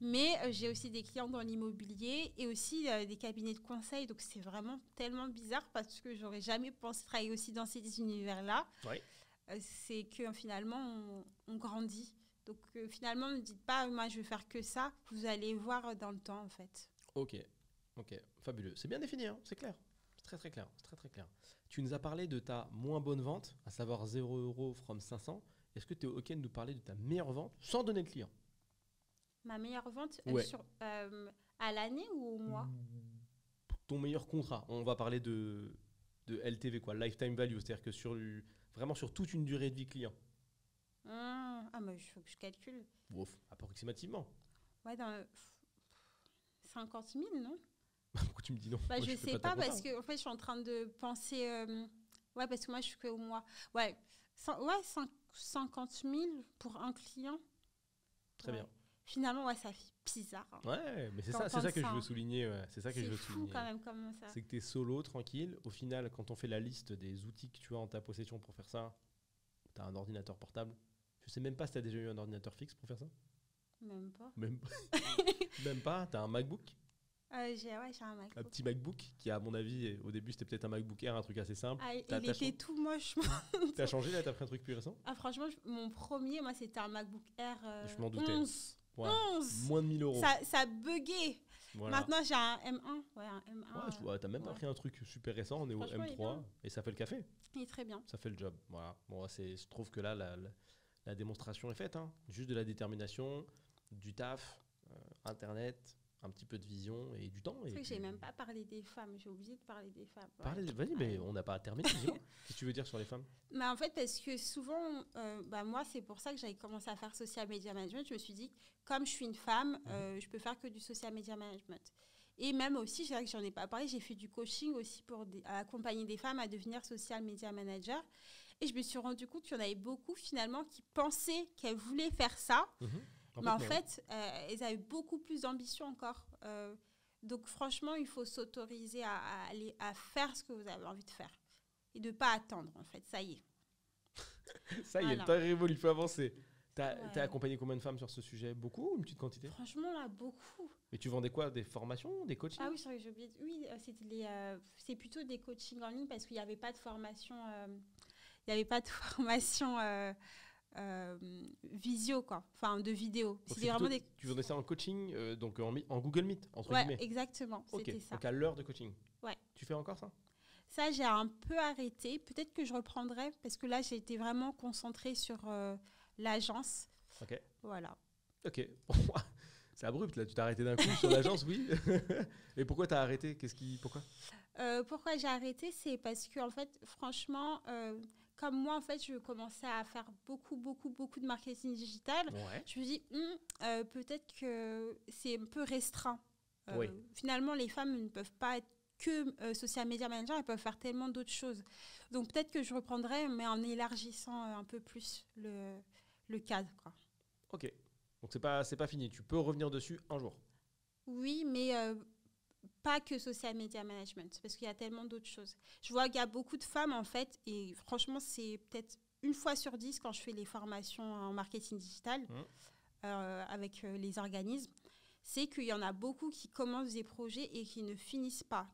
Mais j'ai aussi des clients dans l'immobilier et aussi des cabinets de conseil. Donc, c'est vraiment tellement bizarre parce que j'aurais jamais pensé travailler aussi dans ces univers-là. Oui. C'est que finalement, on grandit. Donc finalement, ne dites pas, moi je vais faire que ça. Vous allez voir dans le temps en fait. Ok, fabuleux. C'est bien défini, hein, c'est clair. C'est très très clair, c'est très très clair. Tu nous as parlé de ta moins bonne vente, à savoir 0 € from 500. Est-ce que tu es OK de nous parler de ta meilleure vente sans donner le client? Ma meilleure vente Ouais. à l'année ou au mois? Ton meilleur contrat. On va parler de LTV, quoi, lifetime value, c'est-à-dire que vraiment sur toute une durée de vie client. Mais il faut que je calcule. Ouf, approximativement. Ouais, dans 50 000, non? Pourquoi tu me dis non? Bah, Moi, je fais sais ta pas compta, parce hein. que en fait, je suis en train de penser. Ouais, parce que moi, je suis qu'au mois. Ouais, 50 000 pour un client. Très Ouais. bien. Finalement, ouais, ça fait bizarre. Hein. Ouais, mais c'est ça D'entendre que je ça, veux hein. souligner. Ouais. C'est ça que je C'est veux fou souligner. quand même comme ça. C'est que tu es solo, tranquille. Au final, quand on fait la liste des outils que tu as en ta possession pour faire ça, tu as un ordinateur portable. Je sais même pas si tu as déjà eu un ordinateur fixe pour faire ça. Même pas. Même, même pas. Tu as un MacBook, J'ai un MacBook. un petit MacBook qui, à mon avis, au début, c'était peut-être un MacBook Air, un truc assez simple. Ah, T'as- il t'as était chang- tout moche. Tu as changé là, tu as pris un truc plus récent? Ah, franchement, mon premier, moi, c'était un MacBook Air Je m'en doutais. 11. Ouais. 11. Moins de 1000 €. Ça buguait. Voilà. Maintenant, j'ai un M1. Ouais, un M1. Ouais, t'as même pas ouais. pris un truc super récent, on est au Franchement, il est M3 bien. et ça fait le café, Il est très bien. ça fait le job. Voilà. Bon, je trouve que là, la démonstration est faite, hein. Juste de la détermination, du taf, Internet, un petit peu de vision et du temps. C'est Et vrai que j'ai puis- même pas parlé des femmes. J'ai oublié de parler des femmes. Ouais. Vas-y, mais on n'a pas terminé. Dis-moi. Qu'est-ce que tu veux dire sur les femmes? Mais en fait, parce que souvent, moi, c'est pour ça que j'avais commencé à faire social media management. Je me suis dit, comme je suis une femme, je peux faire que du social media management. Et même aussi, c'est vrai que j'en ai pas parlé, j'ai fait du coaching aussi pour accompagner des femmes à devenir social media manager. Et je me suis rendu compte qu'il y en avait beaucoup finalement qui pensaient qu'elles voulaient faire ça. Mais en fait, elles avaient beaucoup plus d'ambition encore. Donc franchement, il faut s'autoriser à faire ce que vous avez envie de faire. Et de ne pas attendre, en fait. Ça y est. ça y est, Voilà. le temps est révolu, il faut avancer. T'as Ouais. accompagné combien de femmes sur ce sujet? Beaucoup ou une petite quantité? Franchement, là, beaucoup. Et tu vendais quoi? Des formations? Des coachings? Ah oui, sorry, j'ai oublié. Oui, c'est plutôt des coachings en ligne parce qu'il n'y avait pas de formation. Il n'y avait pas de formation visio, quoi. Enfin, de vidéo. Donc, C'était c'est vraiment plutôt- Tu vendais ça en coaching, donc en Google Meet, entre Ouais, guillemets. exactement. Ok, C'était ça. donc à l'heure de coaching. Ouais. Tu fais encore ça? Ça, j'ai un peu arrêté. Peut-être que je reprendrai parce que là, j'ai été vraiment concentrée sur l'agence. Ok. Voilà. Ok. C'est abrupt là, tu t'es arrêté d'un coup sur l'agence, oui. Et pourquoi t'as arrêté? Pourquoi? Pourquoi j'ai arrêté? C'est parce que, en fait, franchement, comme moi, en fait, je commençais à faire beaucoup de marketing digital. Ouais. Je me dis, peut-être que c'est un peu restreint. Oui. Finalement, les femmes ne peuvent pas être que social media manager, elles peuvent faire tellement d'autres choses. Donc, peut-être que je reprendrai, mais en élargissant un peu plus le cadre, quoi. Ok. Donc c'est pas fini. Tu peux revenir dessus un jour. Oui, mais pas que social media management, parce qu'il y a tellement d'autres choses. Je vois qu'il y a beaucoup de femmes, en fait, et franchement, c'est peut-être une fois sur 10 quand je fais les formations en marketing digital avec les organismes, c'est qu'il y en a beaucoup qui commencent des projets et qui ne finissent pas.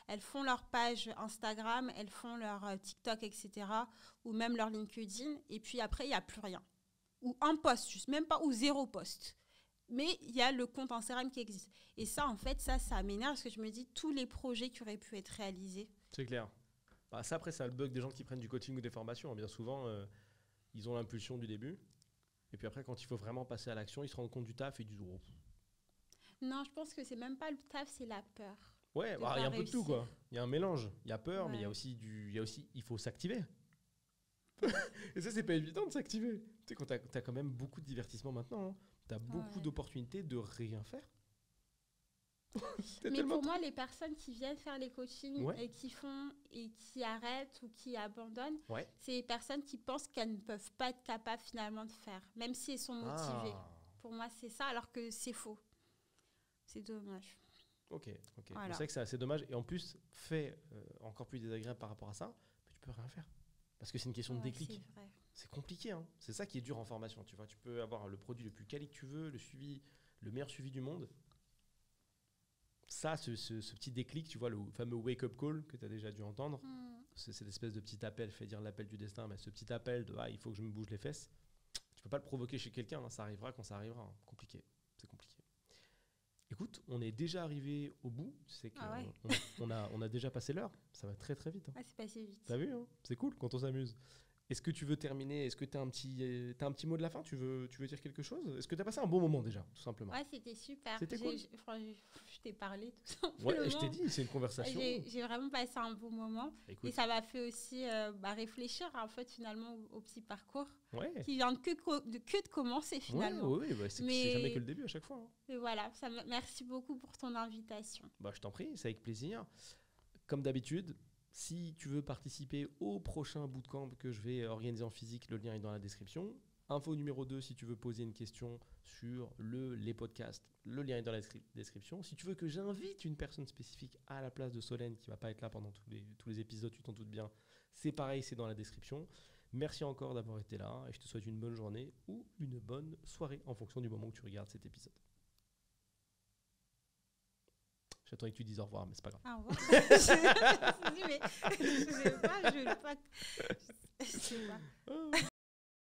Elles font leur page Instagram, elles font leur TikTok, etc., ou même leur LinkedIn, et puis après, il n'y a plus rien. Ou un post, juste, même pas, ou 0 post. Mais il y a le compte Instagram qui existe. Et ça, en fait, ça m'énerve parce que je me dis tous les projets qui auraient pu être réalisés. C'est clair. Bah, ça, après, c'est le bug des gens qui prennent du coaching ou des formations. Bien souvent, ils ont l'impulsion du début. Et puis après, quand il faut vraiment passer à l'action, ils se rendent compte du taf et du oh. Non, je pense que c'est même pas le taf, c'est la peur. Ouais, de bah, il y a pas un peu de tout, réussir. quoi. Il y a un mélange. Il y a peur, mais il y a Ouais. aussi il faut s'activer. Et ça, c'est pas évident de s'activer. Tu sais, quand t'as quand même beaucoup de divertissement maintenant, hein, t'as beaucoup Ouais. d'opportunités de rien faire. T'es Mais tellement- pour moi, les personnes qui viennent faire les coachings Ouais. et qui font et qui arrêtent ou qui abandonnent, Ouais. c'est les personnes qui pensent qu'elles ne peuvent pas être capables finalement de faire, même si elles sont motivées. Ah, Pour moi, c'est ça, alors que c'est faux. C'est dommage. ok. Voilà. C'est vrai que c'est assez dommage. Et en plus, fait encore plus désagréable par rapport à ça, tu peux rien faire. Parce que c'est une question de Ouais, déclic. c'est vrai. C'est compliqué, hein. C'est ça qui est dur en formation, tu vois. Tu peux avoir le produit le plus quali que tu veux, le meilleur suivi du monde. Ça, ce petit déclic, tu vois, le fameux wake-up call que tu as déjà dû entendre, c'est cette espèce de petit appel, fait dire l'appel du destin, mais ce petit appel de il faut que je me bouge les fesses, tu peux pas le provoquer chez quelqu'un, hein, ça arrivera quand ça arrivera. Hein. Compliqué, c'est compliqué. Écoute, on est déjà arrivé au bout. C'est qu'on on a déjà passé l'heure. Ça va très très vite. Hein. Ah, c'est passé vite. T'as vu, hein, c'est cool quand on s'amuse. Est-ce que tu veux terminer? Est-ce que tu as un petit mot de la fin? Tu veux dire quelque chose? Est-ce que tu as passé un bon moment déjà, tout simplement? Ouais, c'était super. C'était cool. Je t'ai parlé tout simplement. Ouais, je t'ai dit, c'est une conversation. J'ai vraiment passé un bon moment. Écoute. Et ça m'a fait aussi réfléchir en fait finalement au petit parcours qui vient que de commencer finalement. Oui, c'est jamais que le début à chaque fois. Hein. Et voilà, merci beaucoup pour ton invitation. Bah, je t'en prie, c'est avec plaisir. Comme d'habitude, si tu veux participer au prochain bootcamp que je vais organiser en physique, le lien est dans la description. Info numéro 2, si tu veux poser une question sur les podcasts, le lien est dans la description. Si tu veux que j'invite une personne spécifique à la place de Solène, qui ne va pas être là pendant tous les épisodes, tu t'en doutes bien, c'est pareil, c'est dans la description. Merci encore d'avoir été là et je te souhaite une bonne journée ou une bonne soirée en fonction du moment où tu regardes cet épisode. J'attendais que tu dises au revoir, mais c'est pas grave. Au revoir. Je sais pas.